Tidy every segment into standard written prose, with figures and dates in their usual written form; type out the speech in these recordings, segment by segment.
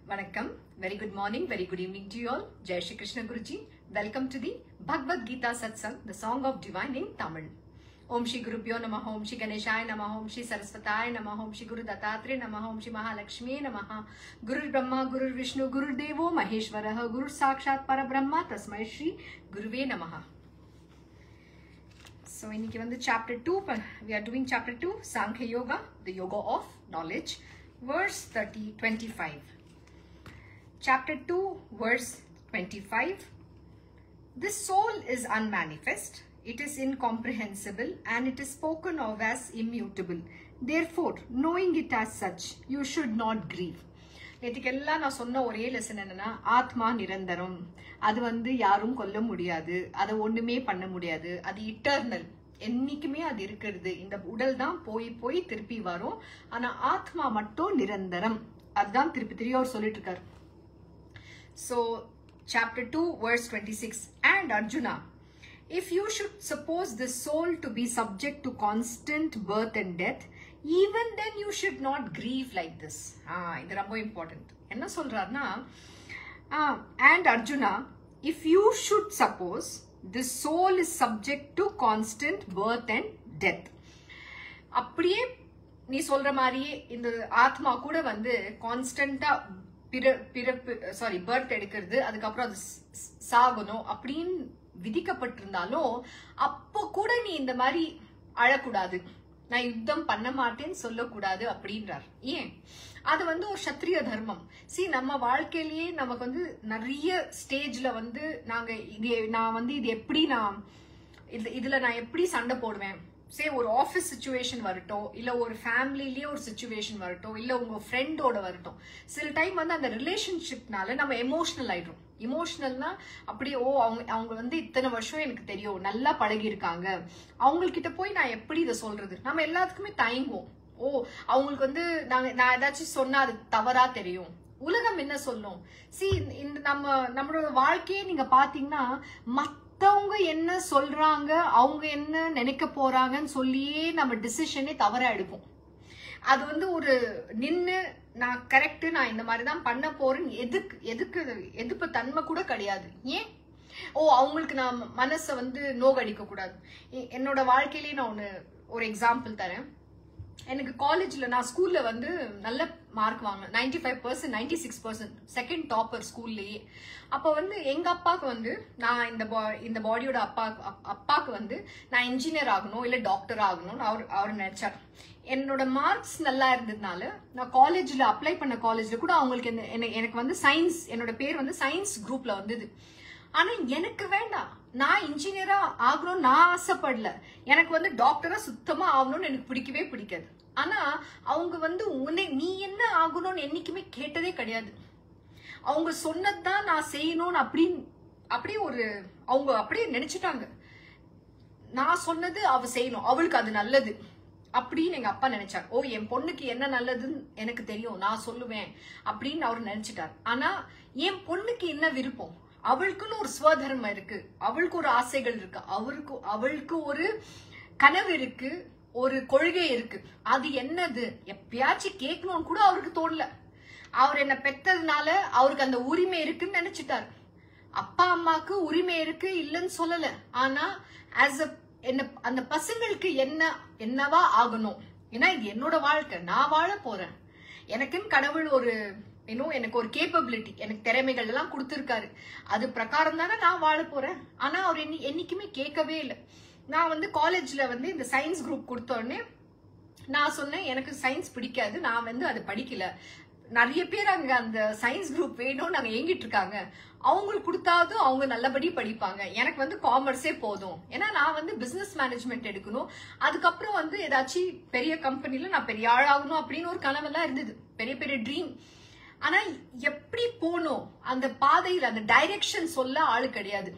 Vanakkam. Very good morning, very good evening to you all. Jai Shri Krishna Guruji. Welcome to the Bhagavad Gita Satsang, the song of divine in Tamil. Om Shri Gurubhyo Namaha, Om Shri Ganeshaya Namaha, Om Shri Saraswataya Namaha, Om Shri Guru Dattatreya Namaha, Om Shri Mahalakshmi Namaha, Guru Brahma, Guru Vishnu, Guru Devo Maheshwaraha, Guru Sakshat Parabrahma, Tasmai Shri Guruve Namaha. So, in chapter 2, we are doing chapter 2, Sankhya Yoga, the Yoga of Knowledge, verse 25. Chapter 2, verse 25. This soul is unmanifest, it is incomprehensible, and it is spoken of as immutable. Therefore, knowing it as such, you should not grieve. நேத்திக்கெல்லாம் நான் சொன்ன ஒரே lesson என்னன்னா, ஆத்மா நிரந்தரம், அது யாரும் கொல்ல முடியாது, அதை ஒண்ணுமே பண்ண முடியாது, அது இட்டர்னல், என்னைக்குமே அது இருக்கிறது. இந்த உடல் தான் போய் போய் திருப்பி வரும், ஆனா ஆத்மா மட்டும் நிரந்தரம். அதுதான் திருப்பி அவர் சொல்லிட்டு இருக்காரு. So, chapter 2, verse 26. And Arjuna, if you should suppose the soul to be subject to constant birth and death, even then you should not grieve like this. This is very important. Enna solrarna? And Arjuna, if you should suppose the soul is subject to constant birth and death. அப்படியே நீ சொல்ற மாதிரியே இந்த ஆத்மா கூட கான்ஸ்டன்டா birth எடுக்கிறது, அதுக்கப்புறம் அது சாகணும் அப்படின்னு விதிக்கப்பட்டிருந்தாலும் அப்போ கூட நீ இந்த மாதிரி அழக்கூடாது, நான் யுத்தம் பண்ண மாட்டேன்னு சொல்லக்கூடாது அப்படின்றார். ஏன்? அது ஒரு சத்திரிய தர்மம். நம்ம வாழ்க்கையிலேயே நமக்கு நிறைய ஸ்டேஜ்ல நான் இது எப்படி இதுல நான் எப்படி சண்டை போடுவேன், ஒரு ஆஃபீஸ் சிச்சுவேஷன் வரட்டும், இல்ல ஒரு ஃபேமிலிலேயே ஒரு சிச்சுவேஷன் வரட்டும், இல்ல உங்க ஃப்ரெண்டோட வரட்டும், சில டைம் அந்த ரிலேஷன்ஷிப்னால நம்ம எமோஷனல் ஆயிடும். இமோஷனல்னா அப்படியே அவங்க இத்தனை வருஷம் எனக்கு தெரியும், நல்லா பழகி இருக்காங்க, அவங்கக்கிட்ட போய் நான் எப்படி இதை சொல்றது, நம்ம எல்லாத்துக்குமே தயங்குவோம். அவங்களுக்கு நான் ஏதாச்சும் சொன்னா அது தவறா தெரியும், உலகம் என்ன சொல்லும். இந்த நம்மளோட வாழ்க்கையே நீங்க பாத்தீங்கன்னா மத்தவங்க என்ன சொல்றாங்க, அவங்க என்ன நினைக்க போறாங்கன்னு சொல்லியே நம்ம டிசிஷனே தவறா எடுப்போம். அது ஒரு நின்னு நான் கரெக்ட், நான் இந்த மாதிரிதான் பண்ண போறேன்னு எதுக்கு தன்மை கூட கிடையாது. ஏன்? அவங்களுக்கு நான் மனசை நோகடிக்க கூடாது. என்னோட வாழ்க்கையிலேயே நான் ஒரு எக்ஸாம்பிள் தரேன். எனக்கு காலேஜ்ல நான் ஸ்கூல்ல நல்ல மார்க் வாங்கினேன், 95%, 96%, செகண்ட் டாப்பர் ஸ்கூல்லயே. அப்ப எங்க அப்பாவுக்கு நான் இந்த பாடியோட அப்பாவுக்கு நான் இன்ஜினியர் ஆகணும் இல்ல டாக்டர் ஆகணும்னு அவர் நினைச்சார். என்னோட மார்க்ஸ் நல்லா இருந்ததுனால நான் காலேஜ்ல அப்ளை பண்ண காலேஜ்ல கூட அவங்களுக்கு எனக்கு சயின்ஸ், என்னோட பேர் சயின்ஸ் குரூப்ல வந்தது. ஆனா எனக்கு வேண்டாம், நான் இன்ஜினியரா ஆகணும்னு நான் ஆசைப்படல, எனக்கு டாக்டரா சுத்தமா ஆகணும்னு எனக்கு பிடிக்கவே பிடிக்காது. ஆனா அவங்க நீ என்ன ஆகணும்னு என்னைக்குமே கேட்டதே கிடையாது. அவங்க சொன்னதுதான் நான் செய்யணும்னு அப்படியே அவங்க அப்படியே நினைச்சிட்டாங்க. நான் சொன்னது அவ செய்யணும், அவளுக்கு அது நல்லது அப்படின்னு எங்க அப்பா நினைச்சார். என் பொண்ணுக்கு என்ன நல்லதுன்னு எனக்கு தெரியும், நான் சொல்லுவேன் அப்படின்னு அவர் நினைச்சிட்டார். ஆனா என் பொண்ணுக்கு என்ன விருப்பம், அவளுக்குன்னு ஒரு ஸ்வதர்மம் இருக்கு, அவளுக்கு ஒரு ஆசைகள் இருக்கு, அவளுக்கு ஒரு கனவு இருக்கு, ஒரு கொள்கை இருக்கு. அது என்னது எப்பயாச்சும் கேட்கணும்னு கூட அவருக்கு தோணல. அவர் என்ன பெத்ததுனால அவருக்கு அந்த உரிமை இருக்குன்னு நினைச்சிட்டாரு. அப்பா அம்மாக்கு உரிமை இருக்கு இல்லைன்னு சொல்லல, ஆனா அந்த பசங்களுக்கு என்னவா ஆகணும், ஏன்னா இது என்னோட வாழ்க்கை, நான் வாழ போறேன், எனக்குன்னு கடவுள் எனக்கு ஒரு கேப்பபிலிட்டி, எனக்கு திறமைகள் எல்லாம் கொடுத்துருக்காரு, அது பிரகாரம் தானே நான் வாழ போறேன். ஆனா அவர் என்னைக்குமே கேட்கவே இல்லை. நான் காலேஜ்ல இந்த சயின்ஸ் குரூப் கொடுத்தோடனே நான் சொன்னேன் எனக்கு சயின்ஸ் பிடிக்காது, நான் அது படிக்கல. நிறைய பேர் அங்க அந்த சயின்ஸ் குரூப் வேணும்னு நாங்க ஏங்கிட்டு இருக்காங்க, அவங்களுக்கு கொடுத்தாது அவங்க நல்லபடி படிப்பாங்க, எனக்கு காமர்ஸே போதும், ஏன்னா நான் பிசினஸ் மேனேஜ்மெண்ட் எடுக்கணும், அதுக்கப்புறம் ஏதாச்சும் பெரிய கம்பெனில நான் பெரிய ஆளாகணும் அப்படின்னு ஒரு கனவெல்லாம் இருந்தது, பெரிய பெரிய ட்ரீம். ஆனா எப்படி போகணும் அந்த பாதையில் அந்த டைரக்ஷன் சொல்ல ஆளு கிடையாது.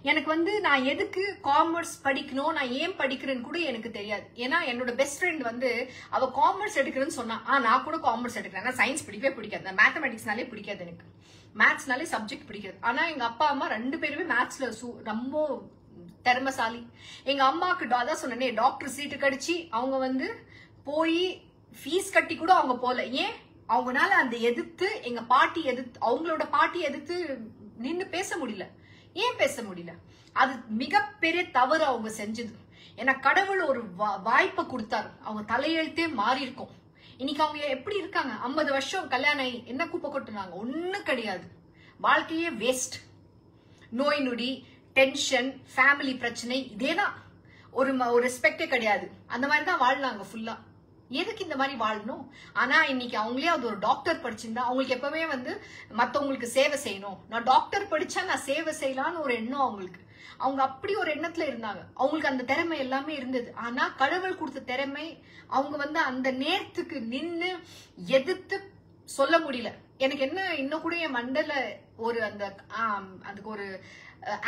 எனக்கு நான் எதுக்கு காமர்ஸ் படிக்கணும், நான் ஏன் படிக்கிறேன்னு கூட எனக்கு தெரியாது. ஏன்னா என்னோட பெஸ்ட் ஃப்ரெண்ட் அவ காமர்ஸ் எடுக்கிறேன்னு சொன்னா, நான் கூட காமர்ஸ் எடுக்கிறேன், சயின்ஸ் பிடிக்கவே பிடிக்காது, மேத்தமெட்டிக்ஸ்னாலே பிடிக்காது, எனக்கு மேத்ஸ்னாலே சப்ஜெக்ட் பிடிக்காது. ஆனா எங்க அப்பா அம்மா ரெண்டு பேருமே மேத்ஸ்ல ரொம்ப திறமைசாலி. எங்க அம்மாக்கு அதான் சொன்னே, டாக்டர் சீட்டு கடிச்சு அவங்க போய் ஃபீஸ் கட்டி கூட அவங்க போல. ஏன்? அவங்கனால அந்த எதிர்த்து எங்க பாட்டி எதிர்த்து அவங்களோட பாட்டி எதிர்த்து நின்னு பேச முடியல. ஏன் பேச முடியல? அது மிகப்பெரிய தவறு அவங்க செஞ்சது. ஏன்னா கடவுள் ஒரு வாய்ப்பை கொடுத்தாரு. அவங்க தலையெழுத்தே மாறி இருக்கும். இன்னைக்கு அவங்க எப்படி இருக்காங்க? 50 வருஷம் கல்யாணம் ஆகி என்ன குப்பை கொட்டுனாங்க? ஒண்ணும் கிடையாது. வாழ்க்கையே வேஸ்ட். நோய் நொடி, டென்ஷன், ஃபேமிலி பிரச்சனை, இதேதான். ஒரு ரெஸ்பெக்டே கிடையாது. அந்த மாதிரி தான் வாழ்னாங்க ஃபுல்லா. எதுக்கு இந்த மாதிரி வாழணும்? ஆனா இன்னைக்கு அவங்களே அது ஒரு டாக்டர் படிச்சிருந்தா அவங்களுக்கு எப்பவுமே மத்தவங்களுக்கு சேவை செய்யணும். நான் டாக்டர் படிச்சா நான் சேவை செய்யலாம்னு ஒரு எண்ணம் அவங்களுக்கு. அவங்க அப்படி ஒரு எண்ணத்துல இருந்தாங்க. அவங்களுக்கு அந்த திறமை எல்லாமே இருந்தது. ஆனா கடவுள் கொடுத்த திறமை அவங்க அந்த நேரத்துக்கு நின்னு எதிர்த்து சொல்ல முடியல. எனக்கு என்ன இன்னும் கூட என் மண்டல ஒரு அதுக்கு ஒரு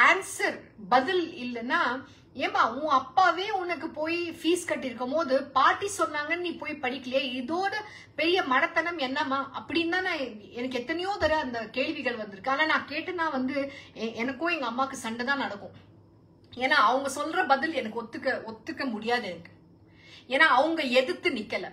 ஆன்சர் பதில் இல்லைன்னா, ஏமா உன் அப்பாவே உனக்கு போய் ஃபீஸ் கட்டி இருக்கும் போது பாட்டி சொன்னாங்கன்னு நீ போய் படிக்கலையே, இதோட பெரிய மடத்தனம் என்னமா அப்படின்னு தான் எனக்கு எத்தனையோ தடவை அந்த கேள்விகள் வந்திருக்கு. ஆனா நான் கேட்டுனா எனக்கும் எங்க அம்மாவுக்கு சண்டை தான் நடக்கும். ஏன்னா அவங்க சொல்ற பதில் எனக்கு ஒத்துக்க முடியாது எனக்கு. ஏன்னா அவங்க எதிர்த்து நிக்கல.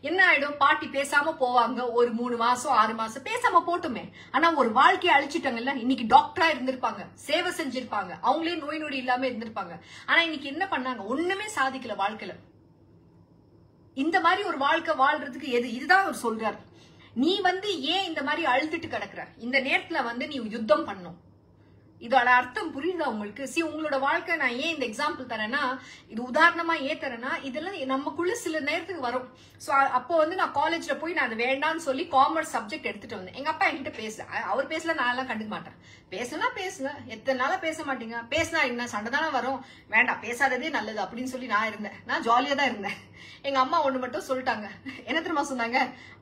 என்ன ஆயிடும்? பாட்டி பேசாம போவாங்க. ஒரு 3 மாசம் 6 மாசம் பேசாம போட்டுமே. ஆனா ஒரு வாழ்க்கையை அழிச்சிட்டாங்கல்ல. இன்னைக்கு டாக்டரா இருந்திருப்பாங்க, சேவை செஞ்சிருப்பாங்க, அவங்களே நோய் நொடி இல்லாம இருந்திருப்பாங்க. ஆனா இன்னைக்கு என்ன பண்ணாங்க? ஒண்ணுமே சாதிக்கல வாழ்க்கையில. இந்த மாதிரி ஒரு வாழ்க்கை வாழ்றதுக்கு இதுதான் அவர் சொல்றாரு. நீ ஏன் இந்த மாதிரி அழுதுட்டு கிடக்குற? இந்த நேரத்துல நீ யுத்தம் பண்ணும். இதோட அர்த்தம் புரியுதா உங்களுக்கு? உங்களோட வாழ்க்கை நான் ஏன் இந்த எக்ஸாம்பிள் தரேன்னா, இது உதாரணமா ஏன் தரேன்னா, இதெல்லாம் நமக்குள்ள சில நேரத்துக்கு வரும். சோ அப்போ நான் காலேஜ்ல போய் நான் அது வேண்டாம்னு சொல்லி காமர்ஸ் சப்ஜெக்ட் எடுத்துட்டு வந்தேன். எங்க அப்பா என்கிட்ட பேசல. அவர் பேசல, நான் எல்லாம் கண்டுக்க மாட்டேன். பேசுங்க, எத்தனை நாளா பேச மாட்டீங்க? பேசினா என்ன சண்டை தானே வரும்? வேண்டாம், பேசாததே நல்லது அப்படின்னு சொல்லி நான் இருந்தேன். நான் ஜாலியா தான் இருந்தேன். எங்க அம்மா ஒண்ணு மட்டும் சொல்லிட்டாங்க. என்ன தெரியுமா சொன்னாங்க?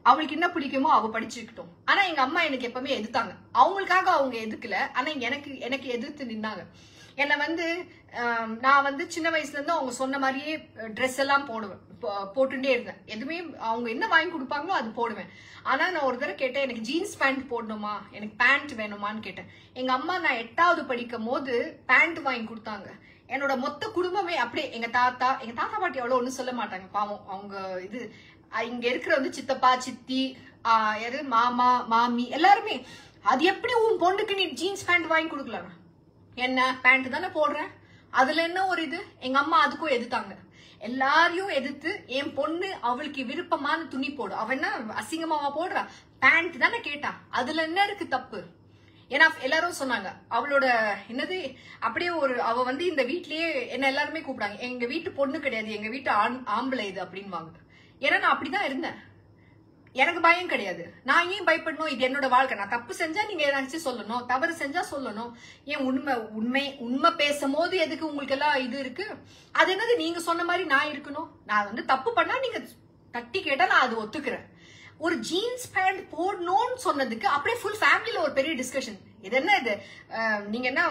அவளுக்கு என்ன பிடிக்குமோ அவ படிச்சுக்கிட்டோம். ஆனா எங்க அம்மா எனக்கு எப்பவுமே எதிர்த்தாங்க. அவங்களுக்காக அவங்க எதுக்கல, ஆனா எனக்கு எதிர்த்து நின்னாங்க. என்ன நான் சின்ன வயசுல இருந்து அவங்க சொன்ன மாதிரியே ட்ரெஸ் எல்லாம் போட்டுட்டே இருந்தேன். எதுவுமே அவங்க என்ன வாங்கி கொடுப்பாங்களோ அது போடுவேன். ஆனா நான் ஒரு தடவை கேட்டேன், எனக்கு ஜீன்ஸ் பேண்ட் போடணுமா, எனக்கு பேண்ட் வேணுமான்னு கேட்டேன். எங்க அம்மா நான் 8வது படிக்கும் போது பேண்ட் வாங்கி கொடுத்தாங்க. என்னோட மொத்த குடும்பமே அப்படியே எங்க தாத்தா பாட்டி அவ்வளவு ஒண்ணும் சொல்ல மாட்டாங்க, பாவம். அவங்க இங்க இருக்கிற சித்தப்பா சித்தி மாமா மாமி எல்லாருமே, அது எப்படி உன் பொண்ணுக்கு நீ ஜீன்ஸ் பேண்ட் வாங்கி கொடுக்கலாம்? என்ன பேண்ட் தானே போடுறேன், அதுல என்ன ஒரு எங்க அம்மா அதுக்கும் எதிர்த்தாங்க. எல்லாரையும் எதிர்த்து என் பொண்ணு அவளுக்கு விருப்பமான துணி போடு, அவ என்ன அசிங்கமாவா போடுறா, பேண்ட் தானே கேட்டா, அதுல என்ன இருக்கு தப்பு? ஏன்னா எல்லாரும் சொன்னாங்க அவளோட அப்படியே அவ இந்த வீட்லயே என்ன எல்லாருமே கூப்பிடாங்க, எங்க வீட்டு பொண்ணு கிடையாது, எங்க வீட்டு ஆம்பளை இது அப்படின்வாங்க. ஏன்னா நான் அப்படிதான் இருந்தேன். எனக்கு பயம் கிடையாது. நான் ஏன் பயப்படணும்? இது என்னோட வாழ்க்கை. நான் தப்பு செஞ்சா நீங்க ஏதாச்சும் சொல்லணும், தவறு செஞ்சா சொல்லணும். ஏன் உண்மை பேசும் போது எதுக்கு உங்களுக்கு எல்லாம் இருக்கு? அது என்னது நீங்க சொன்ன மாதிரி நான் இருக்கணும்? நான் தப்பு பண்ணா நீங்க தட்டி கேட்டா நான் அது ஒத்துக்கிறேன். ஒரு ஜீன்ஸ் பேண்ட் போடணும்னு சொன்னதுக்கு அப்படியே ஃபுல் ஃபேமிலியில ஒரு பெரிய டிஸ்கஷன். இது என்ன இது? நீங்க என்ன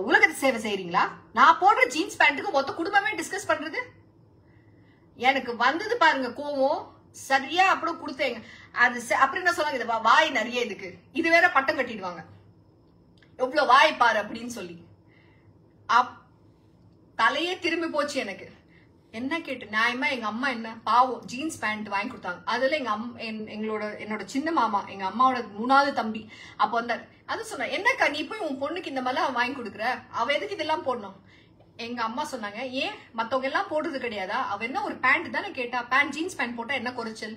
உலகத்தை சேவை செய்யறீங்களா? நான் போடுற ஜீன்ஸ் பேண்ட்டுக்கு மொத்த குடும்பமே டிஸ்கஸ் பண்றது. எனக்கு வந்தது பாருங்க கோவம். சரியா அப்புறம் கொடுத்தேங்க. அது அப்புறம் என்ன சொன்னாங்க, வாய் நிறைய இதுக்கு, இது வேற பட்டம் கட்டிடுவாங்க, எவ்வளவு வாய் பாரு அப்படின்னு சொல்லி. தலையே திரும்பி போச்சு எனக்கு. என்ன கேட்டு நியாயமா எங்க அம்மா என்ன பாவம் ஜீன்ஸ் பேண்ட் வாங்கி கொடுத்தாங்க. அதுல என்னோட சின்ன மாமா, எங்க அம்மாவோட 3வது தம்பி அப்ப வந்தார். அது சொன்ன, என்னக்கா நீ போய் உன் பொண்ணுக்கு இந்த மாதிரிலாம் வாங்கி கொடுக்குற, அவ எதுக்கு இதெல்லாம் போடணும்? எங்க அம்மா சொன்னாங்க, ஏன் மத்தவங்க எல்லாம் போடுறது கிடையாதா? அவ என்ன ஒரு பேண்ட் தானே கேட்டா, ஜீன்ஸ் பேண்ட் போட்டா என்ன குறைச்சல்?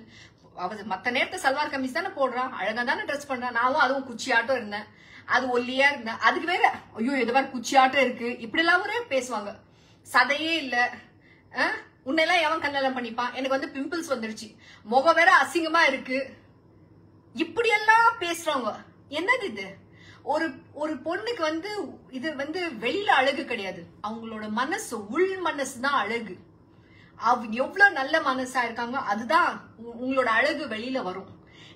அவ மத்த நேரத்தை சல்வார் கமிஸ் தானே போடுறான், அழகா தானே ட்ரெஸ் பண்றான். அதுவும் குச்சியாட்டம் இருந்தேன், அது ஒல்லியா இருந்தேன். அதுக்கு வேற ஐயோ இது மாதிரி குச்சியாட்டம் இருக்கு இப்படி எல்லாம் பேசுவாங்க. சதையே இல்ல, உன்னெல்லாம் எவன் கண்ணெல்லாம் பண்ணிப்பான், எனக்கு பிம்பிள்ஸ் வந்துருச்சு, முகம் வேற அசிங்கமா இருக்கு, இப்படி எல்லாம் பேசுறவங்க. என்னது இது? ஒரு பொண்ணுக்கு இது வெளியில அழகு கிடையாது, அவங்களோட மனசு, உள் மனசு தான் அழகு. அவங்க எவ்வளவு நல்ல மனசா இருக்காங்க, அதுதான் உங்களோட அழகு வெளியில வரும்.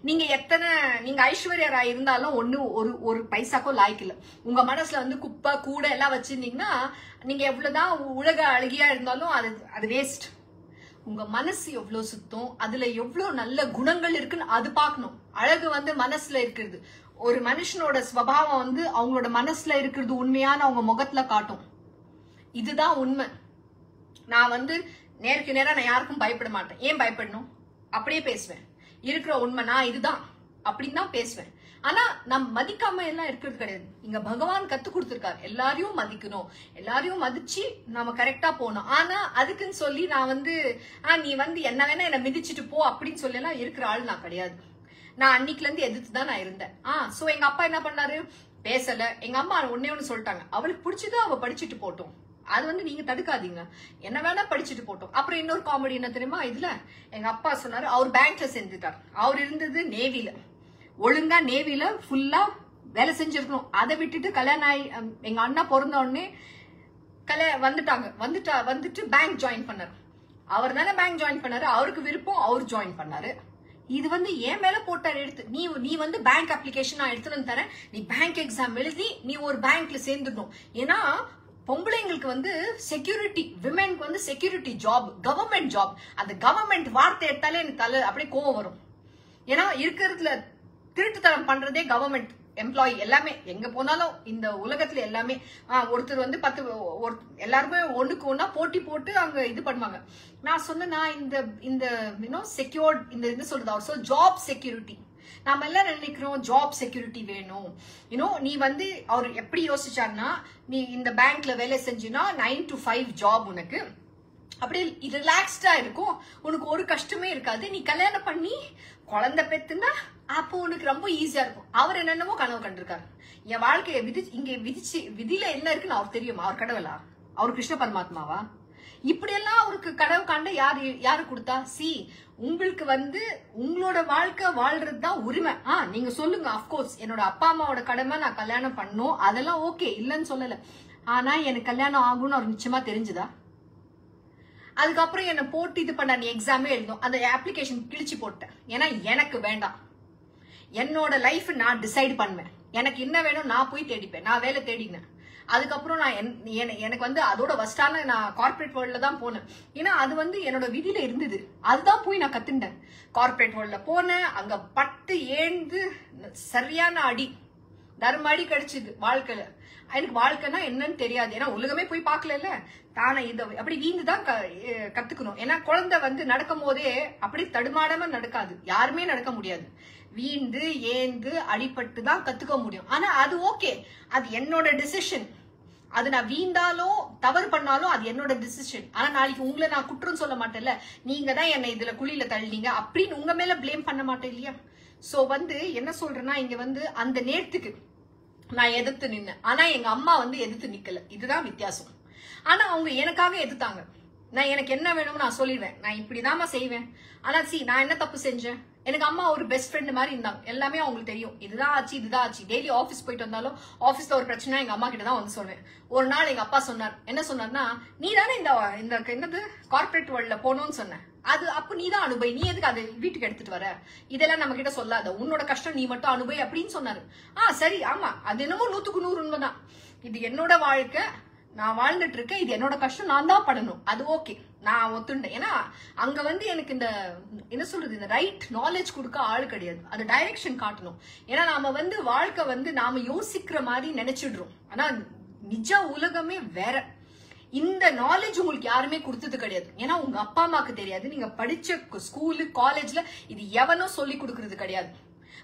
நீங்க ஐஸ்வர்யா ராய் இருந்தாலும் ஒரு பைசாக்கோ லாய்க்கு இல்ல. உங்க மனசுல குப்பை கூட எல்லாம் வச்சிருந்தீங்கன்னா, நீங்க எவ்வளவுதான் உலக அழகியா இருந்தாலும் அது வேஸ்ட். உங்க மனசு எவ்வளவு சுத்தம், அதுல எவ்வளவு நல்ல குணங்கள் இருக்குன்னு அது பார்க்கணும். அழகு மனசுல இருக்கிறது. ஒரு மனுஷனோட ஸ்வபாவம் அவங்களோட மனசுல இருக்கிறது உண்மையான அவங்க முகத்துல காட்டும். இதுதான் உண்மை. நான் நேருக்கு நேரா நான் யாருக்கும் பயப்பட மாட்டேன். ஏன் பயப்படணும்? அப்படியே பேசுவேன். இருக்கிற உண்மை நான் இதுதான் அப்படின்னு தான் பேசுவேன். ஆனா நம்ம மதிக்காம எல்லாம் இருக்கிறது கிடையாது. இங்க பகவான் கத்து கொடுத்திருக்காரு எல்லாரையும் மதிக்கணும், எல்லாரையும் மதிச்சு நம்ம கரெக்டா போகணும். ஆனா அதுக்குன்னு சொல்லி நான் வந்து நீ வந்து என்ன வேணா என்ன மிதிச்சுட்டு போ அப்படின்னு சொல்லி எல்லாம் இருக்கிற ஆள் நான் கிடையாது. நான் அன்னைக்குல இருந்து எதிர்த்து தான் நான் இருந்தேன். சோ எங்க அப்பா என்ன பண்ணாரு, பேசல. எங்க அம்மா ஒண்ணு சொல்லிட்டாங்க, அவளுக்கு பிடிச்சதோ அவ படிச்சுட்டு போட்டோம், அது வந்து நீங்க தடுக்காதீங்க, என்ன வேணா படிச்சுட்டு போட்டோம். அப்புறம் இன்னொரு காமெடி என்ன தெரியுமா, இதுல எங்க அப்பா சொன்னாரு, அவர் பேங்க்ல செஞ்சுட்டார். அவர் இருந்தது நேவில, ஒழுங்கா நேவில ஃபுல்லா வேலை செஞ்சிருக்கணும். அதை விட்டுட்டு கல்யாணம் ஆகி எங்க அண்ணா பிறந்த உடனே வந்துட்டு பேங்க் ஜாயின் பண்ணாரு. அவர் தானே பேங்க் ஜாயின் பண்ணாரு, அவருக்கு விருப்பம், அவர் ஜாயின் பண்ணாரு. இது வந்து என் மேல போட்டார் எடுத்து, நீ வந்து பேங்க் அப்ளிகேஷன் நான் எடுத்துட்டு வந்து தரேன், நீ பேங்க் எக்ஸாம் எழுதி நீ ஒரு பேங்க்ல சேர்ந்துடணும். ஏன்னா பொம்பளைங்களுக்கு வந்து செக்யூரிட்டி, விமென்க்கு வந்து செக்யூரிட்டி ஜாப், கவர்மெண்ட் ஜாப். அந்த கவர்மெண்ட் வார்த்தை எடுத்தாலே எனக்கு தலை அப்படியே கோவம் வரும். ஏன்னா இருக்கிறதுல திருட்டுத்தனம் பண்றதே கவர்மெண்ட் எம்ப்ளாயி. எல்லாமே எங்க போனாலும் இந்த உலகத்துல எல்லாமே ஒருத்தர் வந்து 10 எல்லாருமே ஒண்ணுக்கு ஒன்னா போட்டி போட்டு அங்க இது பண்ணுவாங்க. நான் சொன்னா இந்த செக்யூர்ட் இந்த என்ன சொல்றது, அவர் சொல் ஜாப் செக்யூரிட்டி. நாம எல்லாம் நினைக்கிறோம் ஜாப் செக்யூரிட்டி வேணும். நீ வந்து அவர் எப்படி யோசிச்சாருன்னா, நீ இந்த பேங்க்ல வேலை செஞ்சுனா 9 to 5 ஜாப், உனக்கு அப்படியே ரிலாக்ஸ்டா இருக்கும், உனக்கு ஒரு கஷ்டமே இருக்காது, நீ கல்யாணம் பண்ணி குழந்தை பெத்துனா அப்போ உனக்கு ரொம்ப ஈஸியா இருக்கும். அவர் என்னென்னமோ கனவு கண்டிருக்காரு. என் வாழ்க்கையை விதியில என்ன இருக்குன்னு அவர் தெரியுமா? அவர் கடவுளா? அவர் கிருஷ்ண பரமாத்மாவா? இப்படி எல்லாம் அவருக்கு கனவு கண்ட யாரு கொடுத்தா? உங்களுக்கு வந்து உங்களோட வாழ்க்கை வாழ்றதுதான் உரிமை. நீங்க சொல்லுங்க, அப்கோர்ஸ் என்னோட அப்பா அம்மாவோட கடமை, நான் கல்யாணம் பண்ணும், அதெல்லாம் ஓகே, இல்லன்னு சொல்லல. ஆனா எனக்கு கல்யாணம் ஆகும்னு அவர் நிச்சயமா தெரிஞ்சுதா? அதுக்கப்புறம் என்ன போட்டு இது பண்ண, நீ எக்ஸாமே எழுதும், அந்த அப்ளிகேஷன் கிழிச்சு போட்டேன். ஏன்னா எனக்கு வேண்டாம், என்னோட லைஃப் நான் டிசைட் பண்ணுவேன், எனக்கு என்ன வேணும் நான் போய் தேடிப்பேன். நான் வேலை தேடினேன். அதுக்கப்புறம் நான் எனக்கு வந்து அதோட வஸ்டான நான் கார்பரேட் வேர்ல்ட்ல தான் போனேன். ஏன்னா அது வந்து என்னோட விதியில இருந்தது, அதுதான் போய் நான் கத்துட்டேன். கார்பரேட் வேர்ல்ட்ல போனேன், அங்க பட்டு ஏந்து சரியான அடி, தர்ம அடி கிடைச்சது வாழ்க்கையில. எனக்கு வாழ்க்கைன்னா என்னன்னு தெரியாது, ஏன்னா உலகமே போய் பார்க்கல. தானே இதை அப்படி வீந்துதான் கத்துக்கணும். ஏன்னா குழந்தை வந்து நடக்கும் போதே அப்படி தடுமாடாம நடக்காது, யாருமே நடக்க முடியாது. வீந்து ஏந்து அடிபட்டு தான் கத்துக்க முடியும். ஆனா அது ஓகே, அது என்னோட டிசிஷன். அது நான் வீந்தாலும் தவறு பண்ணாலும் அது என்னோட டிசிஷன். ஆனா நாளைக்கு உங்களை நான் குற்றம் சொல்ல மாட்டேன்ல, நீங்க தான் என்னை இதுல குழியில தள்ளினீங்க அப்படின்னு உங்க மேல பிளேம் பண்ண மாட்டேன் இல்லையா? சோ வந்து என்ன சொல்றேன்னா, இங்க வந்து அந்த நேரத்துக்கு நான் எதிர்த்து நின்னேன். ஆனா எங்க அம்மா வந்து எதிர்த்து நிக்கல, இதுதான் வித்தியாசம். ஆனா அவங்க எனக்காக எதிர்த்தாங்க. நான் எனக்கு என்ன வேணும்னு நான் சொல்லிடுவேன், நான் இப்படிதாமா செய்வேன். ஆனா நான் என்ன தப்பு செஞ்சேன்? எனக்கு அம்மா ஒரு பெஸ்ட் ஃப்ரெண்ட் மாதிரி இருந்தாங்க, எல்லாமே அவங்களுக்கு தெரியும், இதுதான் ஆச்சு இதுதான் ஆச்சு. டெய்லி ஆஃபீஸ் போயிட்டு வந்தாலும் ஆஃபீஸ்ல ஒரு பிரச்சனை எங்க அம்மா கிட்ட தான் வந்து சொன்னேன். ஒரு நாள் எங்க அப்பா சொன்னார், என்ன சொன்னார்னா, நீ தானே இந்த என்னது கார்பரேட் வேர்ல்ட்ல போகணும்னு சொன்னேன், அது அப்ப நீ தான் அனுபவி, நீ எதுக்கு அதை வீட்டுக்கு எடுத்துட்டு வர, இதெல்லாம் நம்ம கிட்ட சொல்லாத, உன்னோட கஷ்டம் நீ மட்டும் அனுபவி அப்படின்னு சொன்னாரு. சரி, ஆமா, அது என்னமோ 100க்கு 100 உண்மைதான். இது என்னோட வாழ்க்கை, நான் வாழ்ந்துட்டு இருக்கேன், இது என்னோட கஷ்டம், நான் தான் படணும், அது ஓகே, நான் ஒத்துண்டேன். ஏன்னா அங்க வந்து எனக்கு இந்த என்ன சொல்றது, இந்த ரைட் நாலேஜ் கொடுக்க ஆள் கிடையாது, அது டைரக்ஷன் காட்டணும். ஏன்னா நாம வந்து வாழ்க்கை வந்து நாம யோசிக்கிற மாதிரி நினைச்சிடுறோம், ஆனா நிஜ உலகமே வேற. இந்த நாலேஜ் உங்களுக்கு யாருமே கொடுத்தது கிடையாது, ஏன்னா உங்க அப்பா அம்மாக்கு தெரியாது, நீங்க படிச்ச ஸ்கூலு காலேஜ்ல இது எவனும் சொல்லி கொடுக்கறது கிடையாது.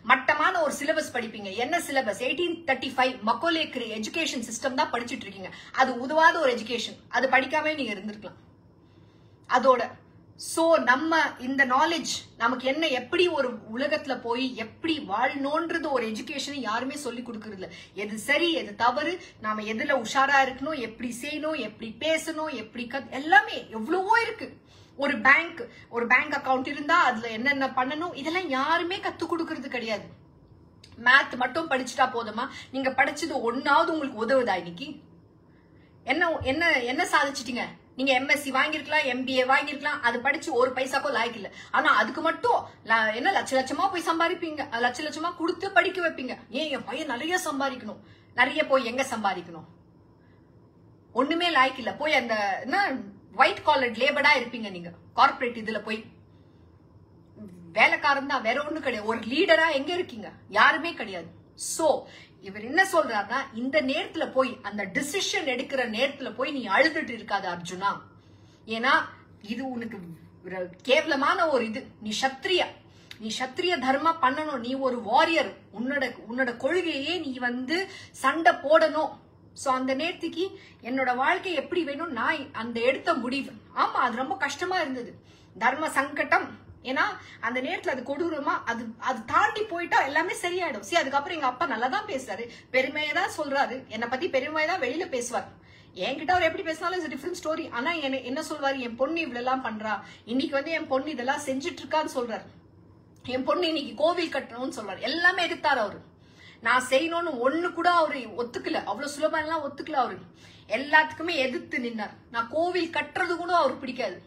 மட்டமான ஒரு சிலபஸ் படிப்பீங்க, என்ன சிலபஸ் 1835 மக்கோலே எஜுகேஷன் சிஸ்டம் தான் படிச்சுட்டு இருக்கீங்க. அது உதவாத ஒரு எஜுகேஷன், அது படிக்காம நீங்க இருந்திருக்கலாம் அதோட. சோ நம்ம இந்த நாலேஜ் நமக்கு என்ன, எப்படி ஒரு உலகத்துல போய் எப்படி வாழணும்ன்றது ஒரு எஜுகேஷன் யாருமே சொல்லி கொடுக்கறது இல்ல. எது சரி எது தவறு, நாம எதுல உஷாரா இருக்கணும், எப்படி செய்யணும், எப்படி பேசணும், எப்படி எல்லாமே எவ்வளவோ இருக்கு. ஒரு பேங்க் அக்கவுண்ட் இருந்தா அதுல என்னென்ன பண்ணணும், இதெல்லாம் யாருமே கத்து கொடுக்கறது கிடையாது. மேத் மட்டும் படிச்சுட்டா போதுமா? நீங்க படிச்சது ஒன்னாவது உங்களுக்கு உதவுதா? இன்னைக்கு என்ன சாதிச்சிட்டீங்க? நீங்க எம்எஸ்சி வாங்கிருக்கலாம், எம்பிஏ வாங்கிருக்கலாம், அது படிச்சு ஒரு பைசாக்கோ லாய்க்கு இல்ல. ஆனா அதுக்கு மட்டும் என்ன லட்சமா போய் சம்பாதிப்பீங்க, லட்சமா கொடுத்து படிக்க வைப்பீங்க. ஏன் என் பையன் நிறைய சம்பாதிக்கணும், நிறைய போய் எங்க சம்பாதிக்கணும்? ஒண்ணுமே லாய்க்கு இல்ல. போய் அந்த என்ன ஒயிட் காலர் லேபரா இருப்பீங்க நீங்க கார்பரேட் இதுல போய், வேலைக்காரன் தான், வேற ஒண்ணு கிடையாது. ஒரு லீடரா எங்க இருக்கீங்க? யாருமே கிடையாது. சோ இவர் என்ன சொல்றாருன்னா, இந்த நேரத்துல போய் அந்த டிசிஷன் எடுக்கிற நேரத்துல போய் நீ அழுதுட்டு இருக்காத அர்ஜுனா. ஏன்னா இது உனக்கு கேவலமான ஒரு இது, நீ சத்திரியா. நீ சத்திரிய தர்மா பண்ணணும், நீ ஒரு வாரியர், உன்னோட கொள்கையே நீ வந்து சண்டை போடணும். சோ அந்த நேரத்துக்கு என்னோட வாழ்க்கை எப்படி வேணும் நான் அந்த எடுத்த முடிவு. ஆமா, அது ரொம்ப கஷ்டமா இருந்தது, தர்ம சங்கடம். ஏன்னா அந்த நேரத்துல அது கொடூரமா அது தாண்டி போயிட்டா எல்லாமே சரியாயிடும். சரி, அதுக்கப்புறம் எங்க அப்பா நல்லா தான் பேசுறாரு, பெருமையை தான் சொல்றாரு, என்னை பத்தி பெருமையை தான் வெளியில பேசுவார். என்கிட்ட அவர் எப்படி பேசினாலும் இட்ஸ் டிஃபரெண்ட் ஸ்டோரி. ஆனா என்ன சொல்வாரு, என் பொண்ணு இவ்வளவு எல்லாம் பண்றா, இன்னைக்கு வந்து என் பொண்ணு இதெல்லாம் செஞ்சுட்டு இருக்கான்னு சொல்றாரு. என் பொண்ணு இன்னைக்கு கோவில் கட்டணும்னு சொல்றாரு. எல்லாமே எதிர்த்தாரு அவரு. நான் செய்யணும்னு ஒண்ணு கூட அவரு ஒத்துக்கல, அவ்வளவு சுலபம் எல்லாம் ஒத்துக்கல அவரு. எல்லாத்துக்குமே எதிர்த்து நின்னார். நான் கோவில் கட்டுறது கூட அவருக்கு பிடிக்காது,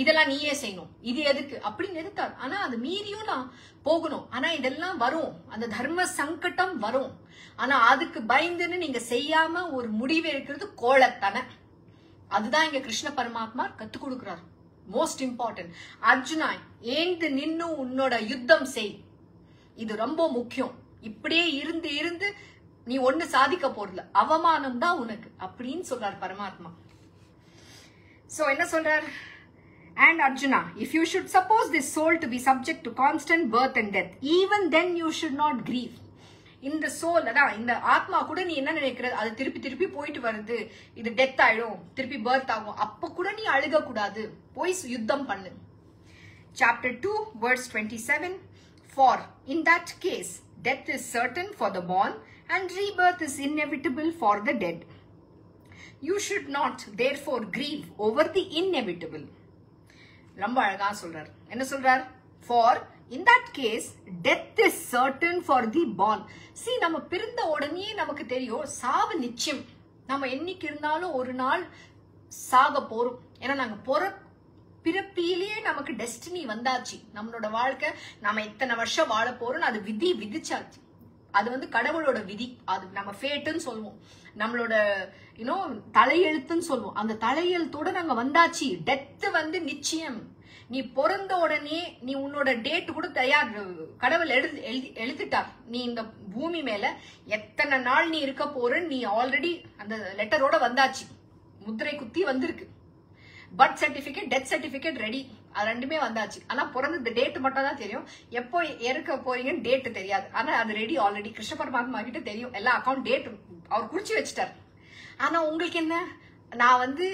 இதெல்லாம் நீயே செய்யணும், இது எதுக்கு அப்படின்னு எதிர்த்தார். ஆனா அது மீறியும் நான் போகணும். ஆனா இதெல்லாம் வரும், அந்த தர்ம சங்கடம் வரும். ஆனா அதுக்கு பயந்துன்னு நீங்க செய்யாம ஒரு முடிவு எடுக்கிறது கோலத்தனை. அதுதான் இங்க கிருஷ்ண பரமாத்மா கத்து கொடுக்கிறார். மோஸ்ட் இம்பார்ட்டன்ட், அர்ஜுனா ஏந்து நின்னு உன்னோட யுத்தம் செய், இது ரொம்ப முக்கியம். இப்படியே இருந்து இருந்து நீ ஒண்ணு சாதிக்க போறல, அவமானம் தான் உனக்கு அப்படின்னு சொல்றார் பரமாத்மா. சோ என்ன சொல்றார், and Arjuna, if you should suppose this soul to be subject to constant birth and death, even then you should not grieve. இந்த சோல் அதான் இந்த ஆத்மா கூட நீ என்ன நினைக்கிற, அது திருப்பி திருப்பி போயிட்டு வருது, இது டெத் ஆயிடும், திருப்பி பர்த் ஆகும், அப்ப கூட நீ அழுக கூடாது, போய் யுத்தம் பண்ணு. Chapter 2 verse 27, for in that case death is certain for the born and rebirth is inevitable for the dead. You should not therefore grieve over the inevitable. ரொம்ப அழகா சொல்றார். என்ன சொல்றார், for in that case death is certain for the born. See, நம்ம பிறந்த உடனே நமக்கு தெரியும் சாவு நிச்சயம், நம்ம என்னைக்கு இருந்தாலும் ஒரு நாள் சாக போறோம். ஏன்னா நாங்க பிறப்பிலேயே நமக்கு டெஸ்டினி வந்தாச்சு, நம்மளோட வாழ்க்கை நாம எத்தனை வருஷம் வாழ போறோம், அது விதிச்சாச்சு. அது வந்து கடவுளோட விதி, அது நம்ம ஃபேட்டுன்னு சொல்லுவோம், நம்மளோட தலையெழுத்துன்னு சொல்லுவோம். அந்த தலையெழுத்தோட நாங்க வந்தாச்சு. டெத் வந்து நிச்சயம். நீ பிறந்த உடனே நீ உன்னோட டேட் கூட தயார், கடவுள் எழுதிட்டார். நீ இந்த பூமி மேல எத்தனை நாள் நீ இருக்க போற, நீ ஆல்ரெடி அந்த லெட்டரோட வந்தாச்சு, முத்திரை குத்தி வந்திருக்கு. Birth certificate, death certificate ready, அது ரெண்டுமே வந்தாச்சு. ஆனா பிறந்த டேட் மட்டும் தான் தெரியும், எப்போ இறக்க போறீங்கன்னு டேட் தெரியாது. ஆனா அது ரெடி ஆல்ரெடி, கிருஷ்ண பரமாத்மா கிட்ட தெரியும், எல்லா அக்கௌண்ட் டேட் அவர் குறிச்சு வச்சுட்டார். ஆனா உங்களுக்கு என்ன, நான் வந்து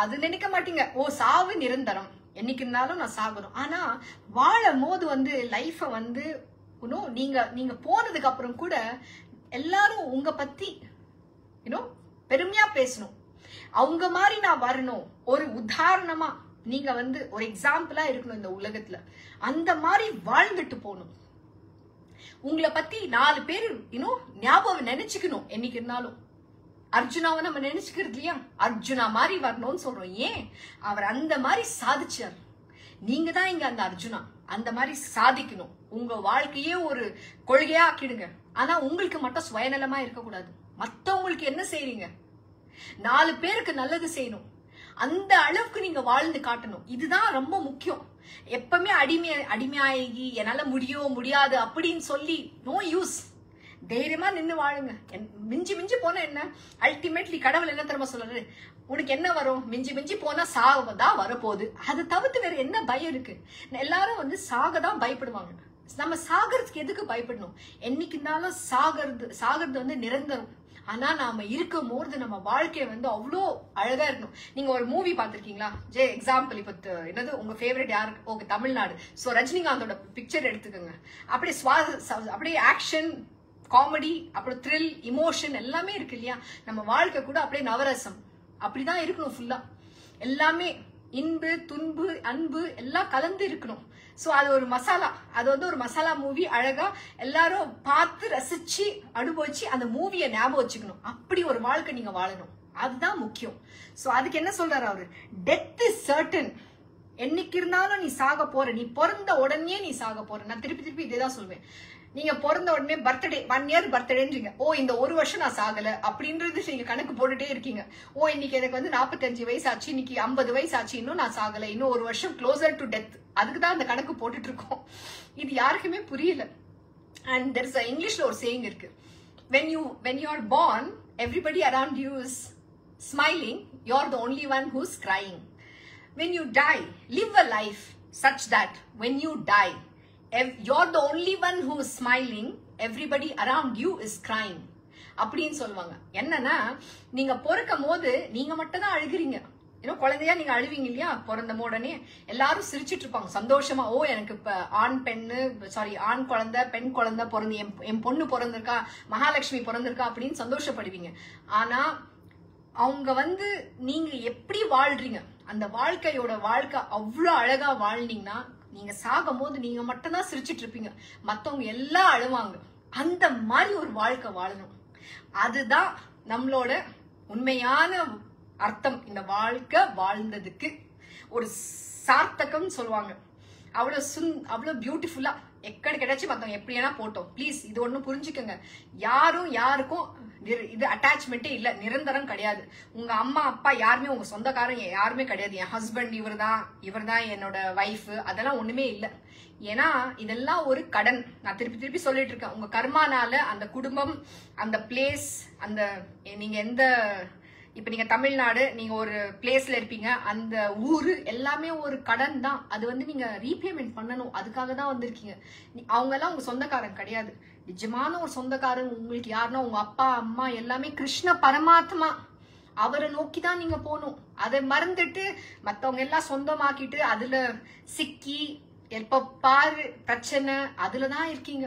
அது நினைக்க மாட்டீங்க, ஓ சாவு நிரந்தரம், என்னைக்கு இருந்தாலும் நான் சாகணும். ஆனா வாழும் போது வந்து லைஃப வந்து நீங்க போனதுக்கு அப்புறம் கூட எல்லாரும் உங்க பத்தி பெருமையா பேசணும், அவங்க மாதிரி நான் வரணும், ஒரு உதாரணமா நீங்க வந்து ஒரு எக்ஸாம்பிளா இருக்கணும் இந்த உலகத்துல, அந்த மாதிரி வாழ்ந்துட்டு போகணும். உங்களை பத்தி 4 பேர் ஞாபகம் நினைச்சுக்கணும் என்னைக்கு இருந்தாலும். அர்ஜுனாவை நம்ம நினைச்சுக்கிறது இல்லையா, அர்ஜுனா மாதிரி வரணும்னு சொல்றோம். ஏன், அவர் அந்த மாதிரி சாதிச்சார். நீங்க தான் இங்க அந்த அர்ஜுனா, அந்த மாதிரி சாதிக்கணும். உங்க வாழ்க்கையே ஒரு கொள்கையா ஆக்கிடுங்க. ஆனா உங்களுக்கு மட்டும் சுயநலமா இருக்கக்கூடாது. மத்தவங்களுக்கு என்ன செய்றீங்க, 4 பேருக்கு நல்லது செய்யணும், அந்த அளவுக்கு நீங்க வாழ்ந்து காட்டணும். இதுதான் ரொம்ப முக்கியம். எப்பவுமே அடிமையாகி என்னால முடியாது அப்படின்னு சொல்லி நோ யூஸ். தைரியமா நின்று வாழுங்க. மிஞ்சி போனா என்ன, அல்டிமேட்லி கடவுள் என்ன தெரியுமா சொல்றாரு, உனக்கு என்ன வரும், மிஞ்சி போனா சாகதான் வரப்போகுது. அதை தவிர்த்து வேற என்ன பயம் இருக்கு. எல்லாரும் வந்து சாகதான் பயப்படுவாங்க. நம்ம சாகறதுக்கு எதுக்கு பயப்படணும், என்னைக்கு இருந்தாலும் சாகிறது வந்து நிரந்தரம். ஆனா நாம இருக்கும் போது நம்ம வாழ்க்கைய வந்து அவ்வளோ அழகா இருக்கணும். நீங்க ஒரு மூவி பாத்திருக்கீங்களா, எக்ஸாம்பிள் இப்ப என்னது உங்க ஃபேவரட் யாரு, ஓகே தமிழ்நாடு, சோ ரஜினிகாந்தோட பிக்சர் எடுத்துக்கோங்க. அப்படியே ஆக்ஷன், காமெடி, அப்புறம் த்ரில், இமோஷன் எல்லாமே இருக்கு இல்லையா. நம்ம வாழ்க்கை கூட அப்படியே நவரசம் அப்படிதான் இருக்கணும். ஃபுல்லா எல்லாமே இன்பு துன்பு அன்பு எல்லாம் கலந்து இருக்கணும். சோ அது ஒரு மசாலா, அது வந்து ஒரு மசாலா மூவி. அழகா எல்லாரும் பார்த்து ரசிச்சு அனுபவிச்சு அந்த மூவியை ஞாபகம் வச்சுக்கணும். அப்படி ஒரு வாழ்க்கை நீங்க வாழணும், அதுதான் முக்கியம். சோ அதுக்கு என்ன சொல்றாரு அவரு, டெத் இஸ் சர்டன். என்னைக்கு இருந்தாலும் நீ சாக போற, நீ பிறந்த உடனே நீ சாக போற. நான் திருப்பி இதேதான் சொல்வேன். நீங்க பிறந்த உடனே பர்த்டே 1 இயர் பர்த்டேன்றீங்க, ஓ இந்த ஒரு வருஷம் நான் சாகல அப்படின்றது நீங்க கணக்கு போட்டுட்டே இருக்கீங்க. ஓ இன்னைக்கு எனக்கு வந்து 45 வயசு ஆச்சு, இன்னைக்கு 50 வயசு ஆச்சு, இன்னும் நான் சாகல, இன்னும் ஒரு வருஷம் க்ளோசர் டு டெத். அதுக்குதான் அந்த கணக்கு போட்டுட்டு இருக்கோம். இது யாருக்குமே புரியல. அண்ட் there is a இங்கிலீஷ்ல ஒரு சேயிங் இருக்கு, when you are born everybody around you is smiling, you are the only one who's crying. When you die, live a life such that when you die you're the only one who is smiling, everybody around you is crying அப்படின்னு சொல்லுவாங்க. என்னன்னா நீங்க பிறக்கும் போது நீங்க மட்டும் தான் அழுகிறீங்க. குழந்தையா நீங்க அழுவீங்க இல்லையா? பிறந்த உடனே எல்லாரும் சிரிச்சிட்டு இருப்பாங்க சந்தோஷமா. ஓ எனக்கு இப்ப ஆண் குழந்தை பெண் குழந்தை பிறந்து என் பொண்ணு பிறந்திருக்கா, மகாலட்சுமி பிறந்திருக்கா அப்படின்னு சந்தோஷப்படுவீங்க. ஆனா அவங்க நீங்க எப்படி வாழ்றீங்க, அந்த வாழ்க்கை அவ்வளவு அழகா வாழ்ந்தீங்கன்னா நீங்க சாகும் போது நீங்க மட்டும்தான் சிரிச்சிட்டு இருப்பீங்க, மத்தவங்க எல்லாம் அழுவாங்க. அந்த மாதிரி ஒரு வாழ்க்கை வாழணும். அதுதான் நம்மளோட உண்மையான அர்த்தம். இந்த வாழ்க்கை வாழ்ந்ததுக்கு ஒரு சார்த்தகம் சொல்லுவாங்க. அவ்வளவு பியூட்டிஃபுல்லா எக்கடி கிடைச்சு மத்தவங்க எப்படியா போட்டோம். ப்ளீஸ் இது ஒண்ணு புரிஞ்சுக்கோங்க. யாருக்கும் இது அட்டாச்மெண்டே இல்ல, நிரந்தரம் கிடையாது. உங்க அம்மா அப்பா யாருமே உங்க சொந்தக்காரங்க யாருமே கிடையாது. என் ஹஸ்பண்ட் இவர்தான் என்னோட வைஃப், அதெல்லாம் ஒண்ணுமே இல்ல. ஏன்னா இதெல்லாம் ஒரு கடன். நான் திருப்பி சொல்லிட்டு இருக்கேன். உங்க கர்மானால அந்த குடும்பம், அந்த பிளேஸ், அந்த நீங்க இப்ப நீங்க தமிழ்நாடு, நீங்க ஒரு பிளேஸ்ல இருப்பீங்க, அந்த ஊரு எல்லாமே ஒரு கடன் தான். அது நீங்க ரீபேமெண்ட் பண்ணணும். அதுக்காக தான் வந்திருக்கீங்க. அவங்க எல்லாம் உங்க சொந்தக்காரங்க கிடையாது. நிஜமான ஒரு சொந்தக்காரங்க உங்களுக்கு யாருன்னா உங்க அப்பா அம்மா எல்லாமே கிருஷ்ண பரமாத்மா. அவரை நோக்கி தான் நீங்க போகணும். அதை மறந்துட்டு மத்தவங்க எல்லாம் சொந்தமாக்கிட்டு அதுல சிக்கி எப்ப பாரு பிரச்சனை அதுலதான் இருக்கீங்க.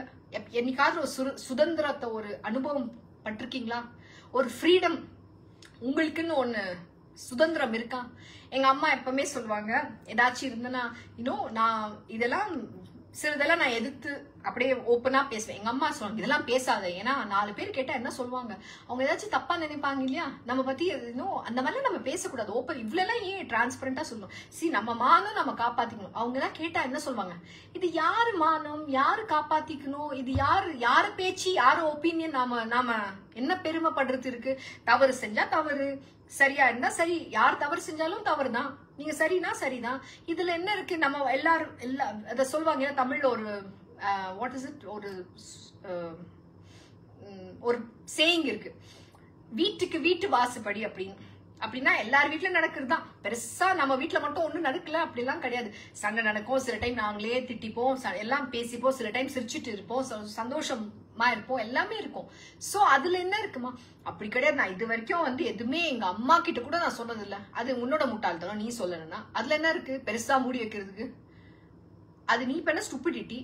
என்னைக்காவது ஒரு சுதந்திரத்தை ஒரு அனுபவம் பட்டிருக்கீங்களா? ஒரு ஃப்ரீடம் உங்களுக்குன்னு ஒண்ணு சுதந்திரம் இருக்கா? எங்க அம்மா எப்பவுமே சொல்லுவாங்க, ஏதாச்சும் இருந்தனா நான் சிலதெல்லாம் நான் எதிர்த்து அப்படியே ஓப்பனா பேசுவேன். எங்க அம்மா சொல்லுவாங்க இதெல்லாம் பேசாத, ஏன்னா 4 பேர் கேட்டா என்ன சொல்லுவாங்க, அவங்க ஏதாச்சும் தப்பா நினைப்பாங்க இல்லையா நம்ம பத்தி. அந்த மாதிரிலாம் நம்ம பேசக்கூடாது. ஓப்பன் இவ்வளவு ஏன் டிரான்ஸ்பரண்டா சொல்லணும். நம்ம மானம் நம்ம காப்பாத்திக்கணும். அவங்க எல்லாம் கேட்டா என்ன சொல்லுவாங்க, இது யாரு மானம், யாரு காப்பாத்திக்கணும், இது யாரு பேச்சு, யாரு ஒப்பீனியன், நாம என்ன பெருமைப்படுறது இருக்கு. தவறு செஞ்சா தவறு, சரியா இருந்தா சரி, யார் தவறு செஞ்சாலும் தவறுதான், நீங்க சரினா சரிதான். இதுல என்ன இருக்கு? நம்ம எல்லாரும் அத சொல்லுவாங்க தமிழ்ல ஒரு வாட் இஸ் இட், ஒரு சேயிங் இருக்கு, வீட்டுக்கு வீட்டு வாசுபடி அப்படின்னா எல்லார் வீட்டுல நடக்கிறதுதான். பெருசா நம்ம வீட்டுல மட்டும் ஒண்ணும் நடக்கல அப்படிலாம் கிடையாது. சண்டை நடக்கும், சில டைம் நாங்களே திட்டிப்போம், எல்லாம் பேசிப்போம், சில டைம் சிரிச்சுட்டு இருப்போம், சந்தோஷமா இருப்போம், எல்லாமே இருக்கும். சோ அதுல என்ன இருக்குமா? அப்படி கிடையாது. நான் இது வரைக்கும் எதுவுமே எங்க அம்மா கிட்ட கூட நான் சொன்னது இல்ல. அது உன்னோட முட்டாள்தனம், நீ சொல்லணும்னா அதுல என்ன இருக்கு பெருசா மூடி வைக்கிறதுக்கு? அது நீ பண்ண ஸ்டூபிடிட்டி.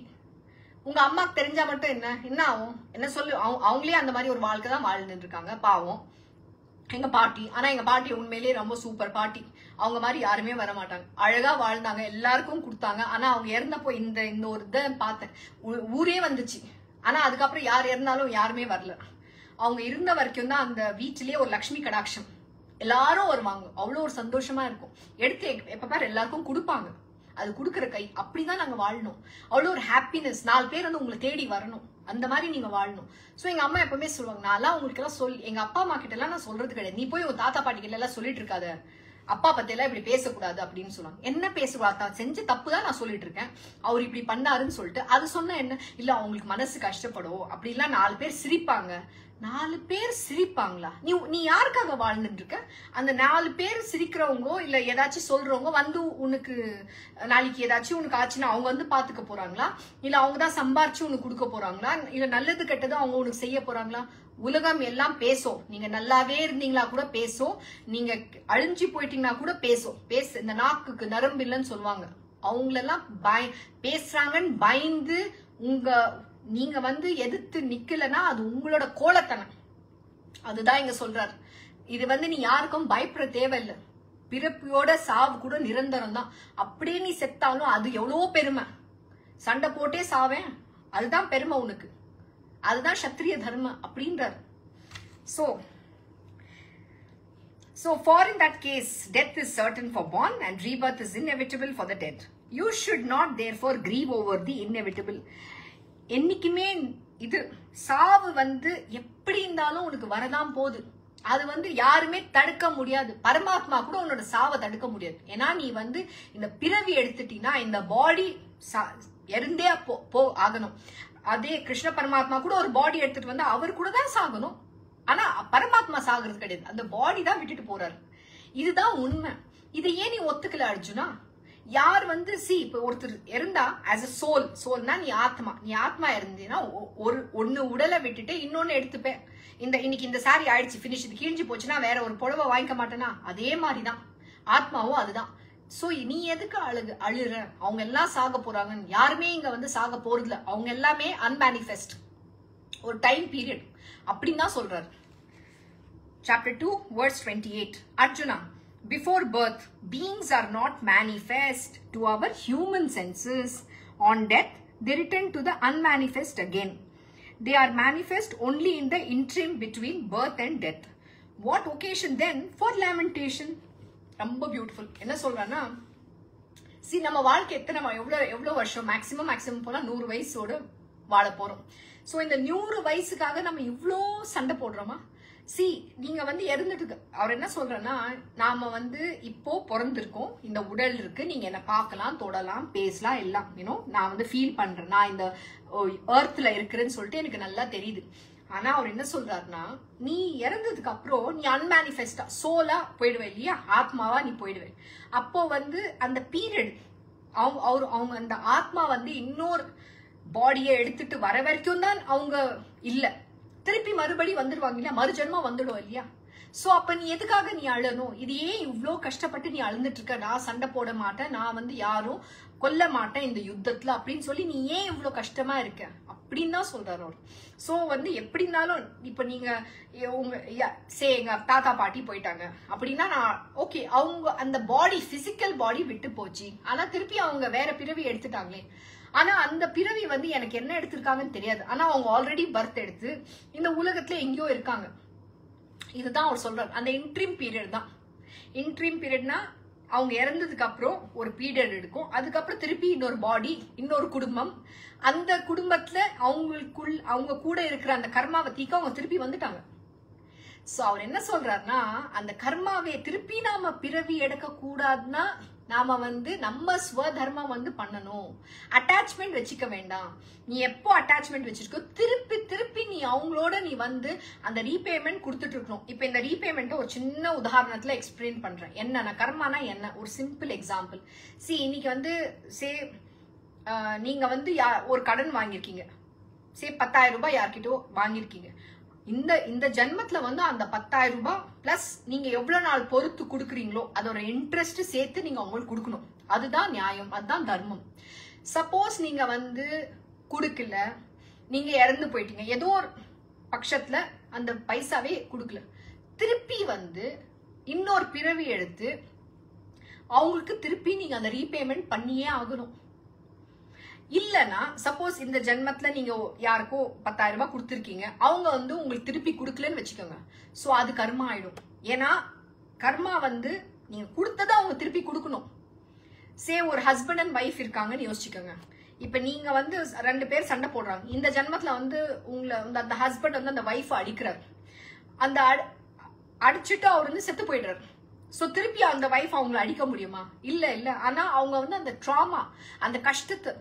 உங்க அம்மாக்கு தெரிஞ்சா மட்டும் என்ன ஆகும்? என்ன சொல்லு, அவங்களே அந்த மாதிரி ஒரு வாழ்க்கை தான் வாழ்ந்துட்டு இருக்காங்க பாவம். எங்க பாட்டி, ஆனா எங்க பாட்டி உண்மையிலேயே ரொம்ப சூப்பர் பாட்டி. அவங்க மாதிரி யாருமே வர மாட்டாங்க. அழகா வாழ்ந்தாங்க, எல்லாருக்கும் கொடுத்தாங்க. ஆனா அவங்க இறந்தப்போ இந்த ஒரு இதை பார்த்தேன், ஊரே வந்துச்சு. ஆனா அதுக்கப்புறம் யார் இறந்தாலும் யாருமே வரல. அவங்க இருந்த வரைக்கும் தான் அந்த வீட்டிலேயே ஒரு லட்சுமி கடாட்சம், எல்லாரும் வருவாங்க, அவ்வளவு ஒரு சந்தோஷமா இருக்கும். எடுத்து எப்ப பாரு எல்லாருக்கும் கொடுப்பாங்க. அது கொடுக்குற கை. அப்படிதான் நாங்க வாழணும். அவ்வளவு ஒரு ஹாப்பினஸ். 4 பேர் உங்களை தேடி வரணும், அந்த மாதிரி நீங்க வாழணும். சோ எங்க அம்மா எப்பவுமே சொல்லுவாங்க, நான் உங்களுக்கு எல்லாம் எங்க அப்பா அம்மா கிட்ட எல்லாம் நான் சொல்றது கிடையாது, நீ போய் உங்க தாத்தா பாட்டி கிட்ட எல்லாம் சொல்லிட்டு இருக்காத, அப்பா பத்தி எல்லாம் இப்படி பேசக்கூடாது அப்படின்னு சொல்லுவாங்க. என்ன பேசக்கூடாது? செஞ்ச தப்பு தான் நான் சொல்லிட்டு இருக்கேன், அவர் இப்படி பண்ணாருன்னு சொல்லிட்டு அது சொன்ன என்ன இல்ல, அவங்களுக்கு மனசு கஷ்டப்படும் அப்படிலாம் 4 பேர் சிரிப்பாங்க. 4 பேர் சிரிப்பாங்களா? நீ யாருக்காக வாழ்ந்துட்டு இருக்க? அந்த 4 பேர் சிரிக்கிறவங்க இல்ல ஏதாச்சும் சொல்றவங்க உனக்கு நாளைக்கு ஏதாச்சும் உனக்கு ஆச்சுன்னா அவங்க பாத்துக்க போறாங்களா? இல்ல அவங்கதான் சம்பாரிச்சு உனக்கு கொடுக்க போறாங்களா? இல்ல நல்லது கெட்டது அவங்க உனக்கு செய்ய போறாங்களா? உலகம் எல்லாம் பேசும். நீங்க நல்லாவே இருந்தீங்களா கூட பேசும், நீங்க அழிஞ்சு போயிட்டீங்கன்னா கூட பேசும். இந்த நாக்குக்கு நரம்பு இல்லைன்னு சொல்லுவாங்க. அவங்களெல்லாம் பேசுறாங்கன்னு பயந்து நீங்க எதிர்த்து நிக்கலன்னா அது உங்களோட கோலத்தனம். அதுதான் இங்க சொல்றாரு. இது நீ யாருக்கும் பயப்பட தேவையில்லை. பிறப்பியோட சாவு கூட நிரந்தரம் தான். அப்படியே நீ செத்தாலும் அது எவ்வளவோ பெருமை. சண்டை போட்டே சாவேன், அதுதான் பெருமை உனக்கு. அதுதான் சத்திரிய தர்மம் அப்படின்றார். So for in that case, death is certain for born and rebirth is inevitable for the dead. You should not therefore grieve over the inevitable. என்னைக்குமே இது சாவு எப்படி இருந்தாலும் உனக்கு வரதான் போகுது. அது யாருமே தடுக்க முடியாது. பரமாத்மா கூட உன்னோட சாவை தடுக்க முடியாது. ஏன்னா நீ இந்த பிறவி எடுத்துட்டீங்கன்னா இந்த பாடி இறந்தே ஆகணும். அதே கிருஷ்ண பரமாத்மா கூட ஒரு பாடி எடுத்துட்டு அவர் கூட தான் சாகணும். ஆனா பரமாத்மா சாகிறது கிடையாது, அந்த பாடி தான் விட்டுட்டு போறாரு. இதுதான் உண்மை. இதை ஏன் நீ ஒத்துக்கல அர்ஜுனா? யார் வந்து இப்ப ஒருத்தர் இருந்தா ஆஸ் அ சோல்னா நீ ஆத்மா இருந்தீங்கன்னா ஒன்னு உடலை விட்டுட்டு இன்னொன்னு எடுத்துப்பேன். இன்னைக்கு இந்த சாரி ஆயிடுச்சு, பினிஷ், இது கிழிஞ்சு போச்சுன்னா வேற ஒரு புடவை வாங்கிக்க மாட்டேனா? அதே மாதிரிதான் ஆத்மாவும் அதுதான். சோ நீ எதுக்கு அழுற? அவங்க எல்லாம் சாக போறாங்க. யாருமே இங்க வந்து சாக போறதுல, அவங்க எல்லாமே அன்மேனிஃபெஸ்ட், ஒரு டைம் பீரியட் அப்படின்னு தான் சொல்றாரு. Chapter 2, verse 28. Arjuna, before birth, beings are not manifest to our human senses. On death, they return to the unmanifest again. They are manifest only in the interim between birth and death. What occasion then for lamentation? ரொம்ப beautiful. என்ன சொல்றான்னா, நம்ம வாழ்க்கை எவ்வளவு வருஷம், maximum போனா 100 வயசோட வாழ போறோம். சோ இந்த 100 வயசுக்காக நம்ம இவ்ளோ சண்டை போடுறோமா? நீங்க வந்து இறந்துட்டு, அவர் என்ன சொல்றன்னா, நாம வந்து இப்போ பிறந்திருக்கோம், இந்த உடல் இருக்கு, நீங்க என்ன பார்க்கலாம், தொடலாம், பேசலாம், எல்லாம் நான் வந்து ஃபீல் பண்றேன், நான் இந்த எர்த்ல இருக்கிறேன்னு சொல்லிட்டு எனக்கு நல்லா தெரியுது. ஆனா அவர் என்ன சொல்றாருன்னா, நீ இறந்ததுக்கு அப்புறம் நீ அன்மேனிஃபெஸ்டா சோலா போயிடுவே இல்லையா, ஆத்மாவா நீ போயிடுவே. அப்போ வந்து அந்த பீரியட் அவங்க அந்த ஆத்மா வந்து இன்னொரு பாடியை எடுத்துட்டு வர வரைக்கும் தான் அவங்க இல்ல, திருப்பி மறுபடி வந்துடுவாங்க இல்லையா, மறுஜன்மா வந்துடும் இல்லையா. சோ அப்ப நீ எதுக்காக நீ அழணும்? இது ஏன் இவ்ளோ கஷ்டப்பட்டு நீ அழுந்துட்டு இருக்க? நான் சண்டை போட மாட்டேன், நான் வந்து யாரும் கொல்ல மாட்டேன் இந்த யுத்தத்துல அப்படின்னு சொல்லி நீ ஏன் இவ்ளோ கஷ்டமா இருக்க அப்படின்னு தான் சொல்றாரு அவர். சோ வந்து எப்படி இருந்தாலும் இப்ப நீங்க எங்க தாத்தா பாட்டி போயிட்டாங்க அப்படின்னா, நான் ஓகே, அவங்க அந்த பாடி, பிசிக்கல் பாடி விட்டு போச்சு, ஆனா திருப்பி அவங்க வேற பிறவி எடுத்துட்டாங்களே. ஆனா அந்த பிறவி வந்து எனக்கு என்ன எடுத்திருக்காங்கன்னு தெரியாது, ஆனா அவங்க ஆல்ரெடி பர்த் எடுத்து இந்த உலகத்துல எங்கேயோ இருக்காங்க. இதுதான் அவர் சொல்றாரு, அந்த இன்ட்ரீம் பீரியட் தான். இன்ட்ரீம் பீரியட்னா அவங்க இறந்ததுக்கு அப்புறம் ஒரு பீரியட் எடுக்கும், அதுக்கப்புறம் திருப்பி இன்னொரு பாடி, இன்னொரு குடும்பம், அந்த குடும்பத்துல அவங்க கூட இருக்கிற அந்த கர்மாவை தீக்க அவங்க திருப்பி வந்துட்டாங்க. சோ அவர் என்ன சொல்றாருன்னா, அந்த கர்மாவை திருப்பி நாம பிறவி எடுக்க கூடாதுன்னா நாம வந்து நம்ம ஸ்வதர்மம் வந்து பண்ணணும். அட்டாச்மெண்ட் வச்சுக்க வேண்டாம். நீ எப்போ அட்டாச்மெண்ட் வச்சிருக்கோ திருப்பி நீ அவங்களோட நீ வந்து அந்த ரீபேமெண்ட் கொடுத்துட்டு இருக்கணும். இப்ப இந்த ரீபேமெண்ட் ஒரு சின்ன உதாரணத்துல எக்ஸ்பிளைன் பண்றேன். என்னன்னா கர்மானா என்ன, ஒரு சிம்பிள் எக்ஸாம்பிள். இன்னைக்கு வந்து நீங்க வந்து ஒரு கடன் வாங்கியிருக்கீங்க, 10,000 ரூபாய் யார்கிட்டோ வாங்கியிருக்கீங்க. இந்த ஜென்மத்துல வந்து அந்த 10,000 ரூபாய் பிளஸ் நீங்க எவ்வளவு நாள் பொறுத்து கொடுக்குறீங்களோ அதோட இன்ட்ரெஸ்ட் சேர்த்து நீங்க அவங்களுக்கு கொடுக்கணும். அதுதான் நியாயம், அதுதான் தர்மம். சப்போஸ் நீங்க வந்து கொடுக்கல, நீங்க இறந்து போயிட்டீங்க, ஏதோ ஒரு பட்சத்துல அந்த பைசாவே கொடுக்கல, திருப்பி வந்து இன்னொரு பிறவி எடுத்து அவங்களுக்கு திருப்பி நீங்க அந்த ரீபேமெண்ட் பண்ணியே ஆகணும். இல்லனா சப்போஸ் இந்த ஜென்மத்துல நீங்க யாருக்கோ 10,000 ரூபாய் கொடுத்துருக்கீங்க, அவங்க வந்து உங்களுக்கு திருப்பி கொடுக்கலன்னு வச்சுக்கோங்க, சோ அது கர்மா ஆயிடும். ஏன்னா கர்மா வந்து நீங்க கொடுத்ததை அவங்க திருப்பி கொடுக்கணும். ஒரு ஹஸ்பண்ட் அண்ட் வைஃப் இருக்காங்கன்னு யோசிச்சுக்கோங்க. இப்ப நீங்க வந்து 2 பேர் சண்டை போடுறாங்க, இந்த ஜென்மத்துல வந்து உங்களை அந்த ஹஸ்பண்ட் வந்து அந்த வைஃப் அடிக்கிறாரு, அந்த அடிச்சுட்டு அவர் வந்து செத்து போயிடுறாரு. சோ திருப்பி அந்த வைஃப் அவங்களை அடிக்க முடியுமா? இல்ல. ஆனா அவங்க வந்து அந்த ட்ராமா, அந்த கஷ்டத்தை,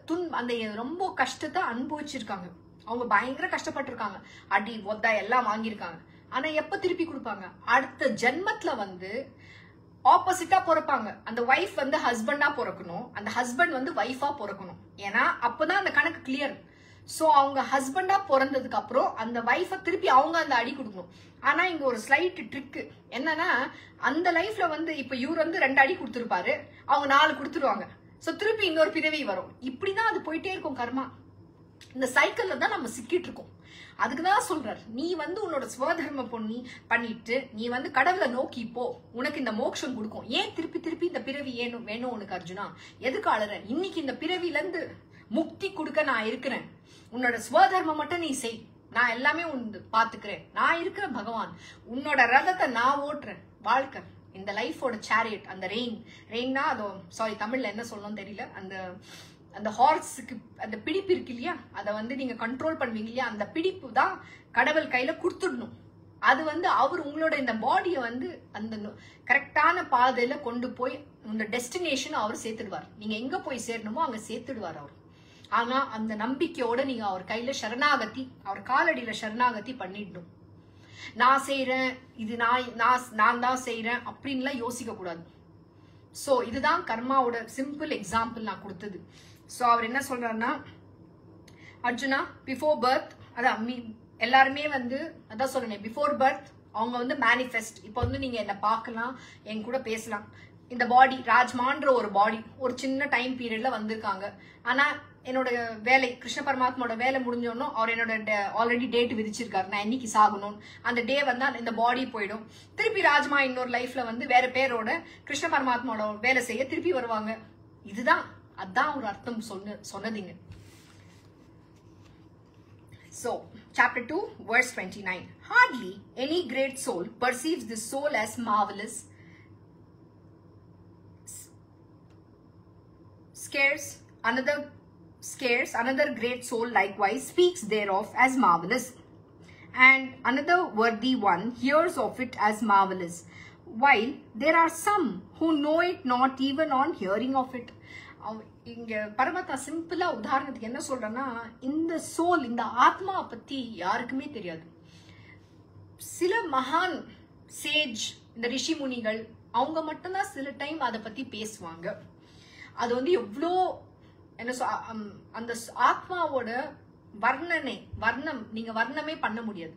அந்த ரொம்ப கஷ்டத்தை அனுபவிச்சிருக்காங்க, அவங்க பயங்கர கஷ்டப்பட்டு இருக்காங்க, அடி ஒத்தா எல்லாம் வாங்கியிருக்காங்க. ஆனா எப்ப திருப்பி கொடுப்பாங்க? அடுத்த ஜென்மத்துல வந்து ஆப்போசிட்டா பிறப்பாங்க. அந்த வைஃப் வந்து ஹஸ்பண்டா பிறக்கணும், அந்த ஹஸ்பண்ட் வந்து வைஃபா பிறக்கணும். ஏன்னா அப்பதான் அந்த கணக்கு கிளியர். சோ அவங்க ஹஸ்பண்டா பிறந்ததுக்கு அப்புறம் அந்த வைஃபை திருப்பி அவங்க அந்த அடி கொடுக்கணும். ஆனா இங்க ஒரு ஸ்லைட் ட்ரிக் என்னன்னா, அந்த லைஃப்ல வந்து இப்ப இவர் வந்து 2 அடி கொடுத்துருப்பாரு, அவங்க 4 கொடுத்துருவாங்க. சோ திருப்பி இன்னொரு பிறவி வரும். இப்படிதான் அது போயிட்டே இருக்கும் கர்மா. இந்த சைக்கிள்ல தான் நம்ம சிக்கிட்டு இருக்கோம். அதுக்குதான் சொல்றாரு, நீ வந்து உன்னோட ஸ்வதர்மம் பண்ணிட்டு நீ வந்து கடவுளை நோக்கி போ, உனக்கு இந்த மோட்சம் கொடுக்கும். ஏன் திருப்பி இந்த பிறவி வேணும் உனக்கு அர்ஜுனா? எதுக்கு அழற? இன்னைக்கு இந்த பிறவில இருந்து முக்தி கொடுக்க நான் இருக்கிறேன். உன்னோட ஸ்வதர்மம் மட்டும் நீ செய், நான் எல்லாமே பாத்துக்கிறேன், நான் இருக்கிற பகவான், உன்னோட ரதத்தை நான் ஓட்டுறேன். வாழ்க்கை இந்த லைஃபோட சேரியட், அந்த ரெயின்னா அதோ சாரி தமிழ்ல என்ன சொல்லணும்னு தெரியல, அந்த ஹார்ஸுக்கு அந்த பிடிப்பு இருக்கு இல்லையா, அதை வந்து நீங்க கண்ட்ரோல் பண்ணுவீங்க இல்லையா, அந்த பிடிப்பு தான் கடவுள் கையில கொடுத்துடணும். அது வந்து அவர் உங்களோட இந்த பாடியை வந்து அந்த கரெக்டான பாதையில கொண்டு போய் இந்த டெஸ்டினேஷன் அவர் சேர்த்துடுவார். நீங்க எங்க போய் சேரணுமோ அங்க சேர்த்துடுவார் அவர். ஆனா அந்த நம்பிக்கையோட நீங்க அவர் கையில சரணாகதி, அவர் காலடியில சரணாகதி பண்ணிடணும். நான் செய்யறேன், இது நான் தான் செய்யறேன் அப்படின்லாம் யோசிக்க கூடாது. சோ இதுதான் கர்மாவோட சிம்பிள் எக்ஸாம்பிள் நான் கொடுத்தது. சோ அவர் என்ன சொல்றாருன்னா, அர்ஜுனா பிஃபோர் பர்த், அதான் எல்லாருமே வந்து அதான் சொல்றேன், பிஃபோர் பர்த் அவங்க வந்து மேனிஃபெஸ்ட். இப்போ வந்து நீங்க என்ன பார்க்கலாம், என் கூட பேசலாம். இந்த பாடி ராஜ்மான்ற ஒரு பாடி ஒரு சின்ன டைம் பீரியட்ல வந்திருக்காங்க. ஆனா என்னோட வேலை, கிருஷ்ண பரமாத்மாவோட வேலை முடிஞ்சோன்னும் அவர் என்னோட ஆல்ரெடி டேட் விதிச்சிருக்காரு, நான் என்னைக்கு சாகணும். அந்த டே வந்தா இந்த பாடி போயிடும். திருப்பி ராஜ்மா இன்னொரு லைஃப்ல வந்து வேற பேரோட கிருஷ்ண பரமாத்மாவோட வேலை செய்ய திருப்பி வருவாங்க. இதுதான், அதான் ஒரு அர்த்தம் சொன்னதுங்க. So, chapter 2, verse 29. Hardly any great soul perceives this soul as marvelous. Scarce another great soul likewise speaks thereof as marvelous, and another worthy one hears of it as marvelous, while there are some who know it not even on hearing of it. இங்க பரமாத்மா சிம்பிளா உதாரணத்துக்கு என்ன சொல்றேன்னா, இந்த soul, இந்த ஆத்மா பத்தி யாருக்குமே தெரியாது. சில மகான் சேஜ், இந்த ரிஷி முனிகள், அவங்க மட்டும்தான் சில டைம் அதை பத்தி பேசுவாங்க. அது வந்து எவ்வளோ என்ன அந்த ஆத்மாவோட வர்ணம் நீங்க வர்ணமே பண்ண முடியாது.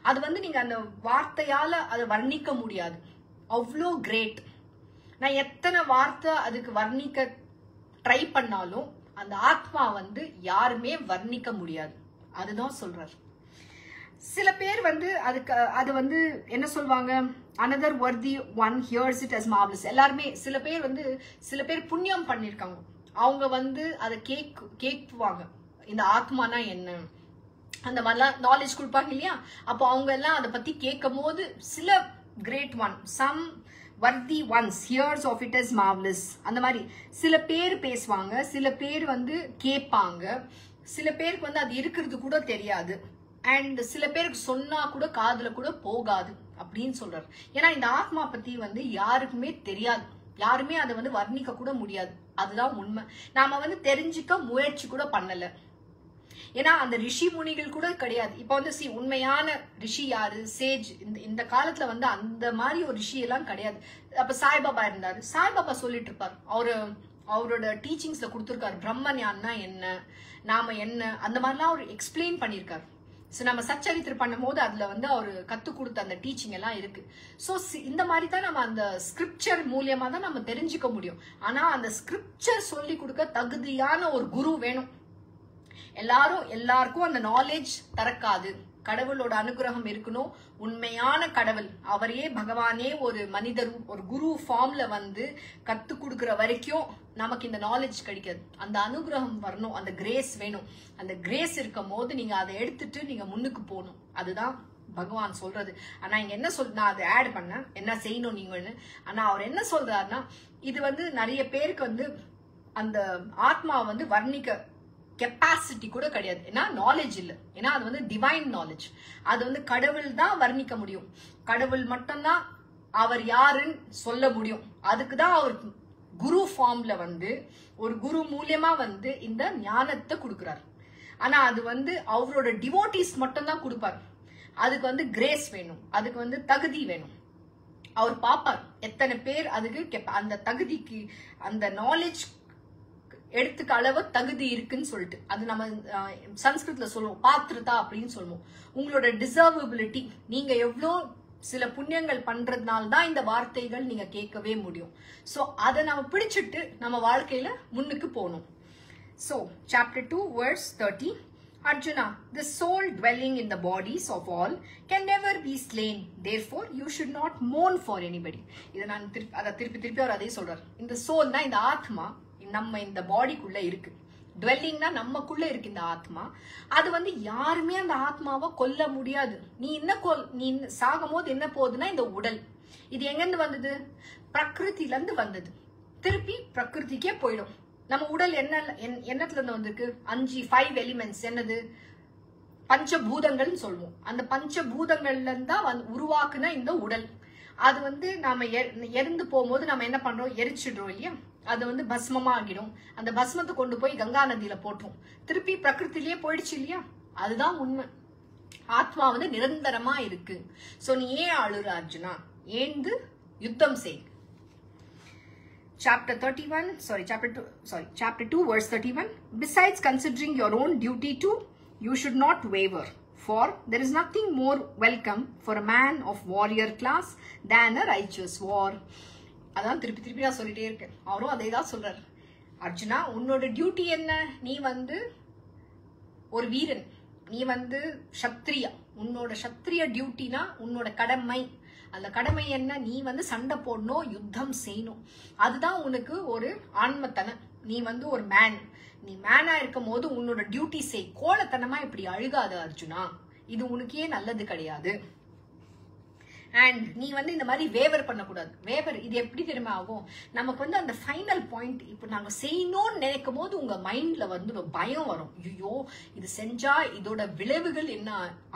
அது வந்து நீங்க அந்த வார்த்தையால அதை வர்ணிக்க முடியாது. அவ்வளோ கிரேட். நான் எத்தனை வார்த்தை அதுக்கு வர்ணிக்க ட்ரை பண்ணாலும் அந்த ஆத்மா வந்து யாருமே வர்ணிக்க முடியாது. அதுதான் சொல்றாரு. சில பேர் வந்து அது வந்து என்ன சொல்வாங்க, another worthy one hears it as marvelous. எல்லாருமே சில பேர் புண்ணியம் பண்ணிருக்காங்க, அவங்க வந்து அதை கேட்குவாங்க, இந்த ஆத்மானா என்ன, அந்த மாதிரிலாம் நாலேஜ் கொடுப்பாங்க இல்லையா. அப்போ அவங்க எல்லாம் அதை பத்தி கேட்கும் போது சில great one, some worthy ones hears of it as marvelous. அந்த மாதிரி சில பேர் பேசுவாங்க, சில பேர் வந்து கேட்பாங்க, சில பேருக்கு வந்து அது இருக்கிறது கூட தெரியாது, அண்ட் சில பேருக்கு சொன்னா கூட காதுல கூட போகாது அப்படின்னு சொல்றாரு. ஏன்னா இந்த ஆத்மா பத்தி வந்து யாருக்குமே தெரியாது, யாருமே அதை வந்து வர்ணிக்க கூட முடியாது. அதுதான் உண்மை. நாம வந்து தெரிஞ்சுக்க முயற்சி கூட பண்ணல. ஏன்னா அந்த ரிஷி முனிகள் கூட கிடையாது. இப்ப வந்து உண்மையான ரிஷி யாரு, சேஜ், இந்த காலத்துல வந்து அந்த மாதிரி ஒரு ரிஷி எல்லாம் கிடையாது. அப்ப சாய்பாபா இருந்தாரு, சாய்பாபா சொல்லிட்டு இருப்பாரு, அவரோட டீச்சிங்ஸ்ல கொடுத்திருக்காரு, பிரம்ம ஞானம்னா என்ன, நாம என்ன, அந்த மாதிரிலாம் அவர் எக்ஸ்பிளைன் பண்ணிருக்காரு. ஸோ நம்ம சச்சரித்திரம் பண்ணும் போது அதுல வந்து அவர் கத்து கொடுத்த அந்த டீச்சிங் எல்லாம் இருக்கு. ஸோ இந்த மாதிரி தான் நம்ம அந்த ஸ்கிரிப்சர் மூலியமா தான் நம்ம தெரிஞ்சுக்க முடியும். ஆனா அந்த ஸ்கிரிப்சர் சொல்லி கொடுக்க தகுதியான ஒரு குரு வேணும். எல்லாருக்கும் அந்த நாலேஜ் தரக்காது. கடவுளோட அனுகிரகம் இருக்கணும். உண்மையான கடவுள், அவரே பகவானே ஒரு மனிதர், ஒரு குரு ஃபார்ம்ல வந்து கத்து கொடுக்கிற வரைக்கும் நமக்கு இந்த நாலேஜ் கிடைக்காது. அந்த அனுகிரகம் வரணும், அந்த கிரேஸ் வேணும். அந்த கிரேஸ் இருக்கும் போது நீங்க அதை எடுத்துட்டு நீங்க முன்னுக்கு போகணும். அதுதான் பகவான் சொல்றது. ஆனா இங்க என்ன நான் அதை ஆட் பண்ண என்ன செய்யணும் நீங்கன்னு. ஆனா அவர் என்ன சொல்றாருன்னா, இது வந்து நிறைய பேருக்கு வந்து அந்த ஆத்மா வந்து வர்ணிக்க கெப்பாசிட்டி கூட கிடையாது. ஏன்னா நாலேஜ் இல்ல. ஏன்னா அது வந்து டிவைன் நாலேஜ். அது வந்து கடவுள் தான் வர்ணிக்க முடியும். கடவுள் மட்டும்தான் அவர் யாருன்னு சொல்ல முடியும். அதுக்குதான் அவர் குரு ஃபார்ம்ல வந்து ஒரு குரு மூலியமா வந்து இந்த ஞானத்தை கொடுக்கிறார். ஆனா அது வந்து அவரோட டிவோட்டிஸ் மட்டும் தான் கொடுப்பார். அதுக்கு வந்து கிரேஸ் வேணும், அதுக்கு வந்து தகுதி வேணும். அவர் பாப்பார் எத்தனை பேர் அதுக்கு அந்த தகுதிக்கு, அந்த நாலேஜ் எடுத்துக்க அளவு தகுதி இருக்குன்னு சொல்லிட்டு. அது நம்ம சன்ஸ்கிருத்ல சொல்லுவோம் பாத்திரதா அப்படின்னு சொல்லுவோம். உங்களோட டிசர்வபிலிட்டி, நீங்க எவ்வளோ சில புண்ணியங்கள் பண்றதுனால தான் இந்த வார்த்தைகள் நீங்க கேட்கவே முடியும். சோ அதை நம்ம பிடிச்சிட்டு நம்ம வாழ்க்கையில முன்னுக்கு போகணும். So, chapter 2, verse 30. Arjuna, the soul dwelling in the bodies of all can never be slain. Therefore, you should not mourn for anybody. இதை நான் திருப்பி அவர் அதே சொல்றார். இந்த சோல்னா இந்த ஆத்மா நம்ம இந்த பாடிக்குள்ள இருக்கு. டுவெல்லிங்னா நமக்குள்ள இருக்கு இந்த ஆத்மா. அது வந்து யாருமே அந்த ஆத்மாவை கொல்ல முடியாது. நீ சாகும் போது என்ன போகுதுன்னா இந்த உடல். இது எங்கிருந்து வந்தது? பிரகிருதில இருந்து வந்தது. திருப்பி பிரகிருதிக்கே போயிடும். நம்ம உடல் என்னத்துல இருந்து வந்திருக்கு? 5 எலிமெண்ட்ஸ். என்னது? பஞ்சபூதங்கள்னு சொல்லுவோம். அந்த பஞ்சபூதங்கள்ல இருந்தா உருவாக்குன இந்த உடல். அது வந்து நாம எரிந்து போகும்போது நம்ம என்ன பண்றோம்? எரிச்சிடுறோம் இல்லையா? அது வந்து பஸ்மமா ஆகிடும். அந்த பஸ்மத்தை கொண்டு போய் கங்கா நதியில போட்டோம். திருப்பி பிரகிருத்திலேயே போயிடுச்சு இல்லையா? அதுதான் உண்மை. ஆத்மா வந்து நிரந்தரமா இருக்கு. சோ நீ ஏன் அழுற அர்ஜுனா? ஏந்து யுத்தம் செய். chapter 2 verse 31. Besides considering your own duty too, you should not waver, for there is nothing more welcome for a man of warrior class than a righteous war. அதான் திருப்பி நான் சொல்லிட்டே இருக்கேன். அவரும் அதே தான் சொல்றாரு. அர்ஜுனா, உன்னோட டியூட்டி என்ன? நீ வந்து ஒரு வீரன், நீ வந்து சத்திரியா. உன்னோட சத்திரிய டியூட்டினா உன்னோட கடமை. அந்த கடமை என்ன? நீ வந்து சண்டை போடணும், யுத்தம் செய்யணும். அதுதான் உனக்கு ஒரு ஆன்மத்தனம். நீ வந்து ஒரு மேன். நீ மேனா இருக்கும் போது உன்னோட டியூட்டி செய். கோலத்தனமா இப்படி அழுகாத அர்ஜுனா, இது உனக்கே நல்லது கிடையாது. அண்ட் நீ வந்து இந்த மாதிரி வேவர் பண்ணக்கூடாது. வேவர் இது எப்படி தெரியுமா ஆகும்? நமக்கு வந்து அந்த ஃபைனல் பாயிண்ட் இப்போ நாங்க செய்யணும்னு நினைக்கும் போது உங்க மைண்ட்ல வந்து ஒரு பயம் வரும். ஐயோ, இது செஞ்சா இதோட விளைவுகள் என்ன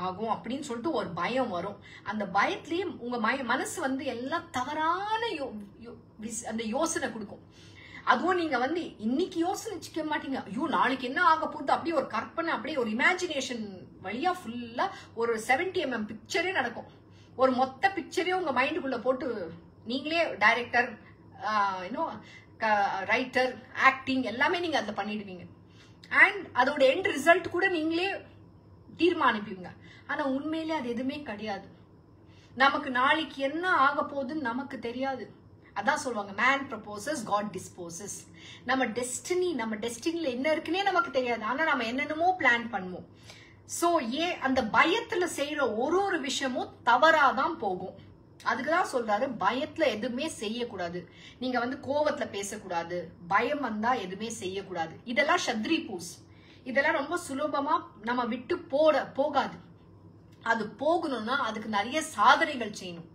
ஆகும் அப்படின்னு சொல்லிட்டு ஒரு பயம் வரும். அந்த பயத்திலேயே உங்க மனசு வந்து எல்லாம் தவறான அந்த யோசனை கொடுக்கும். அதுவும் நீங்க வந்து இன்னைக்கு யோசனைச்சிக்க மாட்டீங்க. ஐயோ, நாளைக்கு என்ன ஆக போகுது, அப்படியே ஒரு கற்பனை, அப்படியே ஒரு இமேஜினேஷன் வழியா ஃபுல்லா ஒரு 70mm பிக்சரே நடக்கும். ஒரு மொத்த பிக்சரே உங்க மைண்டுக்குள்ள போட்டு நீங்களே டைரக்டர், ரைட்டர், ஆக்டிங் எல்லாமே நீங்க அதுல பண்ணிடுவீங்க. அண்ட் அதோட எண்ட் ரிசல்ட் கூட நீங்களே தீர்மானிப்பீங்க. ஆனா உண்மையிலே அது எதுவுமே கிடையாது. நமக்கு நாளைக்கு என்ன ஆக போகுதுன்னு நமக்கு தெரியாது. அதான் சொல்லுவாங்க, மேன் ப்ரப்போசஸ், காட் டிஸ்போசஸ். நம்ம டெஸ்டினில என்ன இருக்குன்னே நமக்கு தெரியாது. ஆனா நம்ம என்னென்னமோ பிளான் பண்ணுவோம். சோ அந்த பயத்துல செய்யற ஒரு விஷயமும் தவறாதான் போகும். அதுக்குதான் சொல்றாரு, பயத்துல எதுவுமே செய்யக்கூடாது. நீங்க வந்து கோவத்துல பேசக்கூடாது. பயம் வந்தா எதுவுமே செய்யக்கூடாது. இதெல்லாம் சத்ரி பூஸ். இதெல்லாம் ரொம்ப சுலபமா நம்ம விட்டு போகாது. அது போகணும்னா அதுக்கு நிறைய சாதனைகள் செய்யணும்.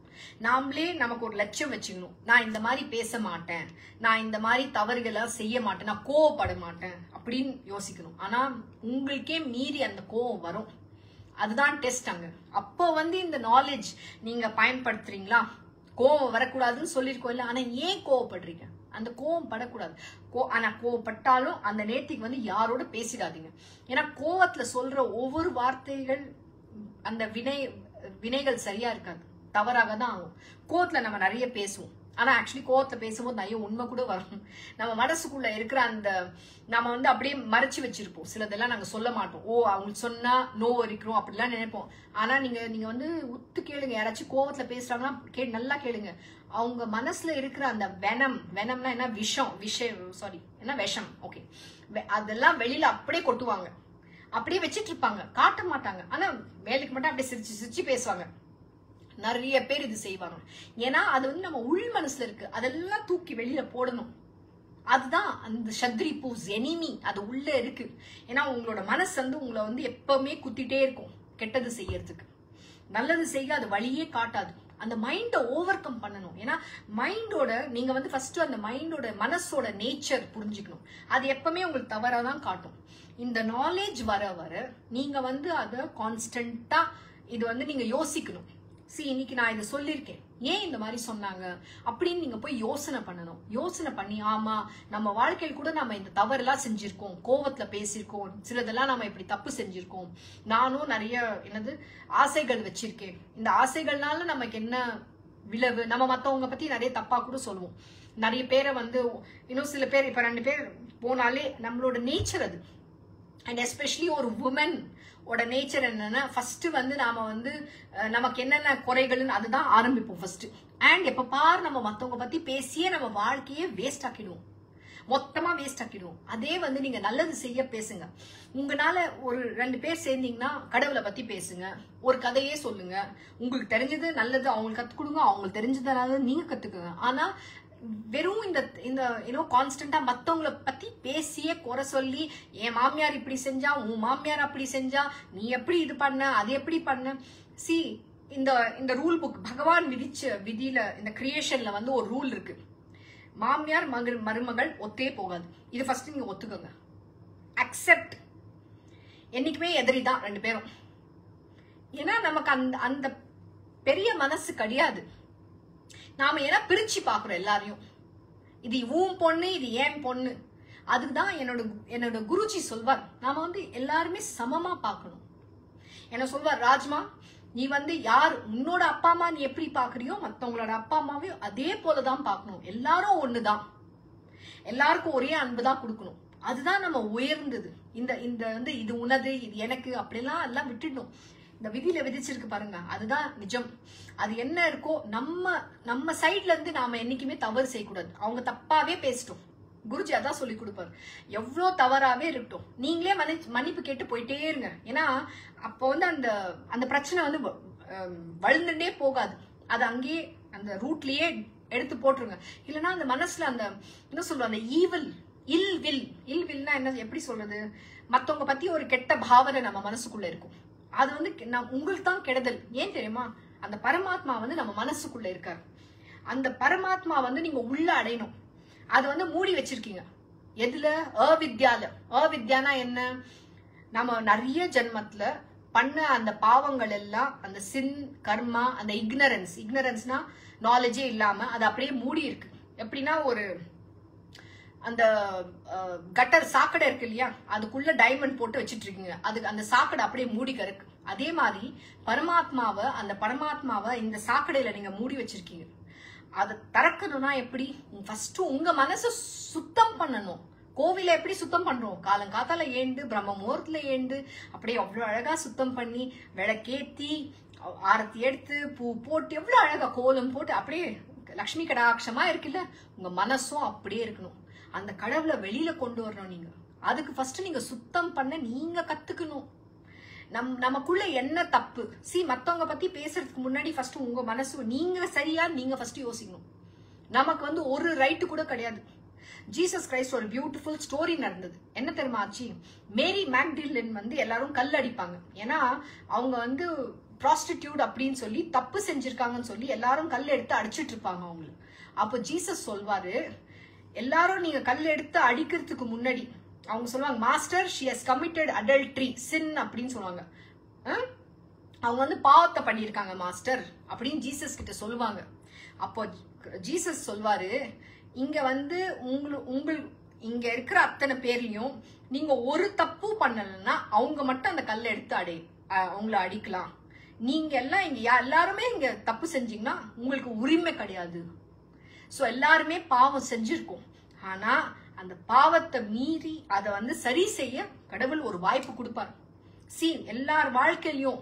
நாமளே நமக்கு ஒரு லட்சியம் வச்சுக்கணும். நான் இந்த மாதிரி பேச மாட்டேன், நான் இந்த மாதிரி தவறுகளை செய்ய மாட்டேன், நான் கோவப்பட மாட்டேன் அப்படின்னு யோசிக்கணும். ஆனா உங்களுக்கே மீறி அந்த கோவம் வரும். அதுதான் டெஸ்ட் அங்க. அப்போ வந்து இந்த நாலேஜ் நீங்க பயன்படுத்துறீங்களா? கோவம் வரக்கூடாதுன்னு சொல்லிருக்கோம் இல்ல, ஆனா ஏன் கோவப்படுறீங்க? அந்த கோவம் படக்கூடாது. ஆனா கோவப்பட்டாலும் அந்த நேர்த்திக்கு வந்து யாரோட பேசிடாதீங்க. ஏன்னா கோவத்துல சொல்ற ஒவ்வொரு வார்த்தைகள் அந்த வினைகள் சரியா இருக்காது, தவறாக தான் ஆகும். கோவத்துல நம்ம நிறைய பேசுவோம். ஆனா ஆக்சுவலி கோவத்துல பேசும்போது நிறைய உண்மை கூட வரும். நம்ம மனசுக்குள்ள இருக்கிற அந்த நம்ம வந்து அப்படியே மறைச்சு வச்சிருப்போம். சிலதெல்லாம் நாங்க சொல்ல மாட்டோம். அவங்களுக்கு சொன்னா நோவு இருக்கிறோம் அப்படிலாம் நினைப்போம். ஆனா நீங்க வந்து உத்து கேளுங்க. யாராச்சும் கோவத்துல பேசுறாங்கன்னா நல்லா கேளுங்க. அவங்க மனசுல இருக்கிற அந்த வெனம்னா என்ன? விஷம். ஓகே, அதெல்லாம் வெளியில அப்படியே கொட்டுவாங்க. அப்படியே வச்சிட்டு இருப்பாங்க, காட்ட மாட்டாங்க. ஆனா வேலைக்கு மட்டும் அப்படியே சிரிச்சு பேசுவாங்க. நிறைய பேர் இது செய்வாங்க. ஏன்னா அது வந்து நம்ம உள் மனசுல இருக்கு. அதெல்லாம் தூக்கி வெளியில போடணும். அதுதான் அந்த சத்ரி பூஸ் எனிமி. அது உள்ள இருக்கு. ஏன்னா உங்களோட மனசு வந்து உங்களை வந்து எப்பவுமே குத்திட்டே இருக்கும் கெட்டது செய்யறதுக்கு. நல்லது செய்ய அது வழியே காட்டாது. அந்த மைண்டை ஓவர் கம் பண்ணணும். ஏன்னா மைண்டோட நீங்க வந்து ஃபர்ஸ்ட் அந்த மைண்டோட மனசோட நேச்சர் புரிஞ்சுக்கணும். அது எப்பவுமே உங்களுக்கு தவறாதான் காட்டும். இந்த நாலேஜ் வர வர நீங்க வந்து அதை கான்ஸ்டன்டா இது வந்து நீங்க யோசிக்கணும். இன்னைக்கு நான் இதை சொல்லியிருக்கேன், ஏன் இந்த மாதிரி சொன்னாங்க அப்படின்னு நீங்க போய் யோசனை பண்ணணும். யோசனை பண்ணி, ஆமா நம்ம வாழ்க்கையில் கூட நம்ம இந்த தவறுலாம் செஞ்சிருக்கோம், கோவத்துல பேசியிருக்கோம், சிலதெல்லாம் நம்ம இப்படி தப்பு செஞ்சிருக்கோம். நானும் நிறைய ஆசைகள் வச்சிருக்கேன். இந்த ஆசைகள்னால நமக்கு என்ன விளைவு? நம்ம மத்தவங்க பத்தி நிறைய தப்பா கூட சொல்லுவோம். நிறைய பேரை வந்து இன்னும் சில பேர் இப்ப 2 பேர் போனாலே நம்மளோட நேச்சர் அது. அண்ட் எஸ்பெஷலி ஒரு உமன் ஓட நேச்சர் என்னன்னா, ஃபர்ஸ்ட் வந்து நாம வந்து நமக்கு என்னென்ன குறைகள்னு அதுதான் ஆரம்பிப்போம் ஃபர்ஸ்ட். அண்ட் எப்ப பாரு நம்ம மத்தவங்க பத்தி பேசியே நம்ம வாழ்க்கையே வேஸ்ட் ஆக்கிடுவோம், மொத்தமா வேஸ்ட் ஆக்கிடுவோம். அதே வந்து நீங்க நல்லது செய்ய பேசுங்க. உங்களால ஒரு 2 பேர் சேர்ந்தீங்கன்னா கடவுளை பத்தி பேசுங்க, ஒரு கதையே சொல்லுங்க. உங்களுக்கு தெரிஞ்சது நல்லது அவங்களுக்கு கத்துக் கொடுங்க, அவங்களுக்கு தெரிஞ்சதுனால நீங்க கத்துக்குங்க. ஆனா வெறும் இந்த கான்ஸ்டன்டா மத்தவங்களை பத்தி பேசியே குறை சொல்லி, என் மாமியார் இப்படி செஞ்சா, உன் மாமியார் அப்படி செஞ்சா, நீ எப்படி இது பண்ண, அது எப்படி பண்ண. இந்த ரூல் புக் பகவான் விதிச்ச விதியில இந்த கிரியேஷன்ல வந்து ஒரு ரூல் இருக்கு. மாமியார் மருமகள் ஒத்தே போகாது. இது ஃபர்ஸ்ட் நீங்க ஒத்துக்கோங்க. அக்செப்ட். என்னைக்குமே எதிரிதான் 2 பேரும். ஏன்னா நமக்கு அந்த பெரிய மனசு கிடையாது. நாம ஏன்னா பிரிச்சு பாக்குறோம் எல்லாரையும். இது உன் பொண்ணு, இது ஏன் பொண்ணு. அதுதான் என்னோட குருஜி சொல்வார், நாம வந்து எல்லாருமே சமமா பார்க்கணும். என்ன சொல்வார், ராஜ்மா நீ வந்து யார் உன்னோட அப்பா அம்மா நீ எப்படி பாக்குறியோ மத்தவங்களோட அப்பா அம்மாவையும் அதே போலதான் பார்க்கணும். எல்லாரும் ஒண்ணுதான். எல்லாருக்கும் ஒரே அன்பு தான் கொடுக்கணும். அதுதான் நம்ம உயர்ந்தது. இந்த இந்த வந்து இது உனது, இது எனக்கு அப்படிலாம் எல்லாம் விட்டுடணும். இந்த விதியில விதிச்சிருக்கு பாருங்க, அதுதான் நிஜம். அது என்ன இருக்கோ நம்ம சைட்ல இருந்து நாம என்னைக்குமே தவறு செய்யக்கூடாது. அவங்க தப்பாவே பேசிட்டோம், குருஜி அதான் சொல்லி கொடுப்பாரு. எவ்வளோ தவறாவே இருக்கட்டும், நீங்களே மன்னிப்பு கேட்டு போயிட்டே இருங்க. ஏன்னா அப்போ வந்து அந்த அந்த பிரச்சனை வந்து வளர்ந்துட்டே போகாது. அது அங்கேயே அந்த ரூட்லயே எடுத்து போட்டுருங்க. இல்லைன்னா அந்த மனசுல அந்த என்ன சொல்றோம், அந்த இல்வில்னா என்ன, எப்படி சொல்றது, மத்தவங்க பத்தி ஒரு கெட்ட பாவனை நம்ம மனசுக்குள்ள இருக்கும். அது வந்து உங்களுக்கு தான் கெடுதல். ஏன் தெரியுமா, அந்த பரமாத்மா வந்து நம்ம மனசுக்குள்ள இருக்காரு. அந்த பரமாத்மா வந்து நீங்க உள்ள அடையணும். அது வந்து மூடி வச்சிருக்கீங்க. எதுல? அவித்யானா என்ன, நம்ம நிறைய ஜென்மத்துல பண்ண அந்த பாவங்கள் எல்லாம், அந்த சின் கர்மா, அந்த இக்னரன்ஸ்னா நாலேஜே இல்லாம அது அப்படியே மூடி இருக்கு. எப்படின்னா ஒரு அந்த கட்டர் சாக்கடை இருக்கு இல்லையா, அதுக்குள்ள டைமண்ட் போட்டு வச்சிட்டு இருக்கீங்க. அதுக்கு அந்த சாக்கடை அப்படியே மூடி கிடக்கு. அதே மாதிரி அந்த பரமாத்மாவை இந்த சாக்கடையில நீங்க மூடி வச்சிருக்கீங்க. அதை திறக்கணும்னா எப்படி? ஃபர்ஸ்ட் உங்க மனசை சுத்தம் பண்ணணும். கோவில எப்படி சுத்தம் பண்றோம்? காலங்காத்தால ஏண்டு, பிரம்ம முகூர்த்தத்துல ஏண்டு, அப்படியே அவ்வளவு அழகா சுத்தம் பண்ணி விளக்கேத்தி ஆரத்தி எடுத்து பூ போட்டு எவ்வளவு அழகா கோலம் போட்டு அப்படியே லக்ஷ்மி கடாட்சமா இருக்குல்ல, உங்க மனசும் அப்படியே இருக்கணும். அந்த கடவுளை வெளியில கொண்டு வரணும். நீங்க அதுக்கு ஃபர்ஸ்ட் நீங்க சுத்தம் பண்ண நீங்க கத்துக்கணும். நமக்குள்ள என்ன தப்பு, மத்தவங்க பத்தி பேசுறதுக்கு முன்னாடி ஃபர்ஸ்ட் உங்க மனசு நீங்க சரியா நீங்க ஃபர்ஸ்ட் யோசிக்கணும். நமக்கு வந்து ஒரு ரைட்டு கூட கிடையாது. ஜீசஸ் கிரைஸ்ட் ஒரு பியூட்டிஃபுல் ஸ்டோரி நடந்தது. என்ன தெரியுமா ஆச்சு? மேரி மேக்டிலின் வந்து எல்லாரும் கல் அடிப்பாங்க. ஏன்னா அவங்க வந்து ப்ராஸ்டிடியூட் அப்படின்னு சொல்லி தப்பு செஞ்சிருக்காங்கன்னு சொல்லி எல்லாரும் கல் எடுத்து அடிச்சிட்டு இருப்பாங்க அவங்களுக்கு. அப்போ ஜீசஸ் சொல்வாரு, எல்லாரும் நீங்க கல் எடுத்து அடிக்கிறதுக்கு முன்னாடி அவங்க சொல்லுவாங்க, master she has committed adultery sin அப்படின்னு சொல்லுவாங்க. அவங்க வந்து பாவத்தை பண்ணியிருக்காங்க மாஸ்டர் அப்படின்னு ஜீசஸ் கிட்ட சொல்லுவாங்க. அப்போ ஜீசஸ் சொல்வாரு, இங்க வந்து இங்க இருக்கிற அத்தனை பேர்லயும் நீங்க ஒரு தப்பு பண்ணலன்னா அவங்க மட்டும் அந்த கல்லை எடுத்து அவங்கள அடிக்கலாம். நீங்க எல்லாம் இங்க எல்லாருமே இங்க தப்பு செஞ்சீங்கன்னா உங்களுக்கு உரிமை கிடையாது. சோ எல்லாருமே பாவம் செஞ்சிருக்கோம். ஆனா அந்த பாவத்தை மீறி அதை வந்து சரி செய்ய கடவுள் ஒரு வாய்ப்பு கொடுப்பார். எல்லார் வாழ்க்கையிலும்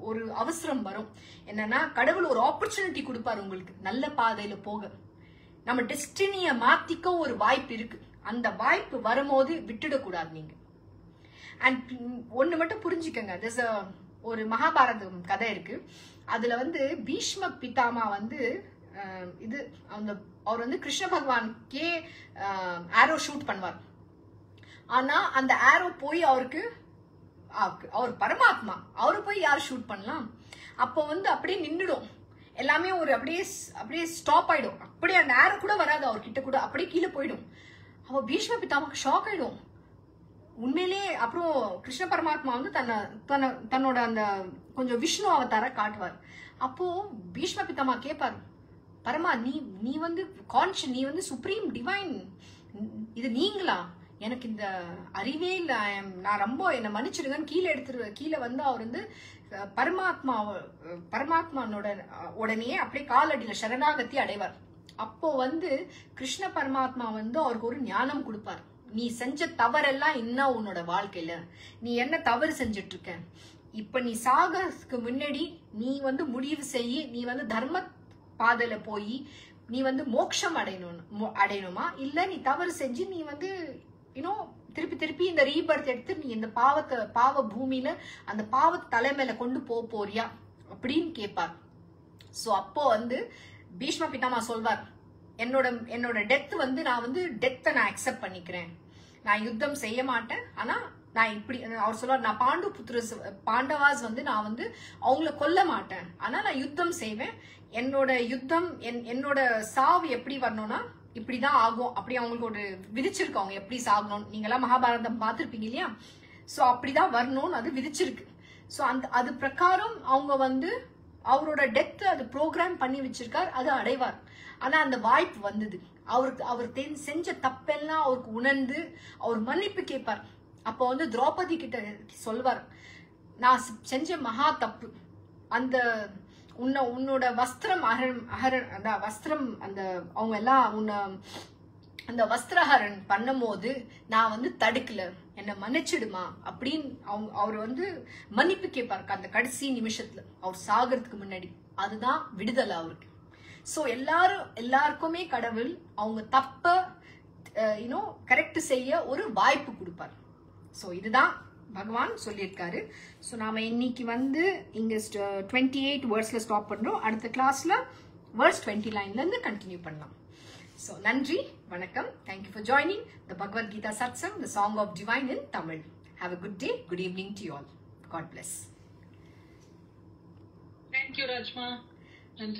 ஒரு அவசரம் வரும். என்னன்னா கடவுள் ஒரு ஆப்பர்ச்சுனிட்டி கொடுப்பாரு உங்களுக்கு நல்ல பாதையில போக. நம்ம டெஸ்டினிய மாத்திக்க ஒரு வாய்ப்பு இருக்கு. அந்த வாய்ப்பு வரும்போது விட்டுடக்கூடாது நீங்க. அண்ட் ஒண்ணு மட்டும் புரிஞ்சுக்கங்க, ஒரு மகாபாரதம் கதை இருக்கு. அதுல வந்து பீஷ்ம பிதாமா வந்து அவர் வந்து கிருஷ்ண பகவானுக்கே ஆரோ ஷூட் பண்ணுவார். ஆனா அந்த ஆரோ போய் அவர் பரமாத்மா, அவரு போய் யார் ஷூட் பண்ணலாம்? அப்போ வந்து அப்படியே நின்றுடும் எல்லாமே, அப்படியே ஸ்டாப் ஆயிடும். அப்படியே அந்த ஆரோ கூட வராது அவர்கிட்ட கூட, அப்படியே கீழே போயிடும். அவ பீஷ்ம பிதாமாக்கு ஷாக் ஆயிடும் உண்மையிலே. அப்புறம் கிருஷ்ண பரமாத்மா வந்து தன்னோட அந்த கொஞ்சம் விஷ்ணு அவதார காட்டுவார். அப்போ பீஷ்ம பிதாமா கேட்பாரு, பரமா நீ வந்து கான்ஷியஸ், நீ வந்து சுப்ரீம் டிவைன், இது நீங்களா? எனக்கு இந்த அறிவே இல்ல, நான் ரொம்ப என்ன மன்னிச்சிடுங்கன்னு கீழே வந்து அவர் வந்து பரமாத்மானோட உடனே அப்படியே காலடியில சரணாகதி அடைவார். அப்போ வந்து கிருஷ்ண பரமாத்மா வந்து அவருக்கு ஒரு ஞானம் கொடுப்பார். நீ செஞ்ச தவறெல்லாம் என்ன உன்னோட வாழ்க்கையில, நீ என்ன தவறு செஞ்சிட்டு இருக்க, இப்ப நீ சாகறதுக்கு முன்னாடி நீ வந்து முடிவு செய்ய, நீ வந்து தர்ம பாதையில போய் நீ வந்து மோட்சம் அடையணுமா, இல்ல நீ தவறு செஞ்சு நீ வந்து திருப்பி இந்த ரீபர்த் எடுத்து நீ இந்த பாவ பூமியில அந்த பாவத்தை தலைமையில கொண்டு போறியா அப்படின்னு கேட்பார். சோ அப்போ வந்து பீஷ்ம பிதாமா சொல்வார், என்னோட டெத் வந்து நான் வந்து டெத்தை நான் அக்செப்ட் பண்ணிக்கிறேன், நான் யுத்தம் செய்ய மாட்டேன். ஆனா நான் இப்படி அவர் சொல்வார், நான் பாண்டவாஸ் வந்து நான் வந்து அவங்கள கொல்ல மாட்டேன், ஆனா நான் யுத்தம் செய்வேன். என்னோட யுத்தம் என்னோட சாவு எப்படி வரணும்னா இப்படிதான் ஆகும். அப்படி அவங்களுக்கு ஒரு விதிச்சிருக்கு, அவங்க எப்படி சாகணும். நீங்க எல்லாம் மகாபாரதம் பார்த்திருப்பீங்க இல்லையா? சோ அப்படிதான் வரணும்னு அது விதிச்சிருக்கு. சோ அது பிரகாரம் அவங்க வந்து அவரோட டெத் அது ப்ரோக்ராம் பண்ணி வச்சிருக்கார், அது அடைவார். ஆனா அந்த வாய்ப்பு வந்தது. அவர் செஞ்ச தப்பெல்லாம் அவருக்கு உணர்ந்து அவர் மன்னிப்பு கேட்பார். அப்போ வந்து திரௌபதி கிட்ட சொல்வார், நான் செஞ்ச மகா தப்பு, அந்த உன்னோட வஸ்திரம் வஸ்திரம் அந்த அவங்க எல்லாம் அந்த வஸ்திரஹரன் பண்ணும்போது நான் வந்து தடுக்கல, என்னை மன்னிச்சிடுமா அப்படின்னு அவர் வந்து மன்னிப்பு கேட்பாரு அந்த கடைசி நிமிஷத்துல, அவர் சாகிறதுக்கு முன்னாடி. அதுதான் விடுதலை அவருக்கு. ஸோ எல்லாருக்குமே கடவுள் அவங்க தப்ப கரெக்ட் செய்ய ஒரு வாய்ப்பு கொடுப்பார். ஸோ இதுதான் பகவான் சொல்லியிருக்காரு. ஸோ நாம இன்னைக்கு வந்து இங்க 28 வேர்ட்ஸ்ல ஸ்டாப் பண்றோம். அடுத்த கிளாஸ்ல வேர்ஸ் 29ல இருந்து கண்டினியூ பண்ணலாம். So, Nandri, Vanakkam. Thank you for joining the Bhagavad Gita Satsang, the Song of Divine in Tamil. Have a good day, good evening to you all. God bless. Thank you, Rajma. Nandri.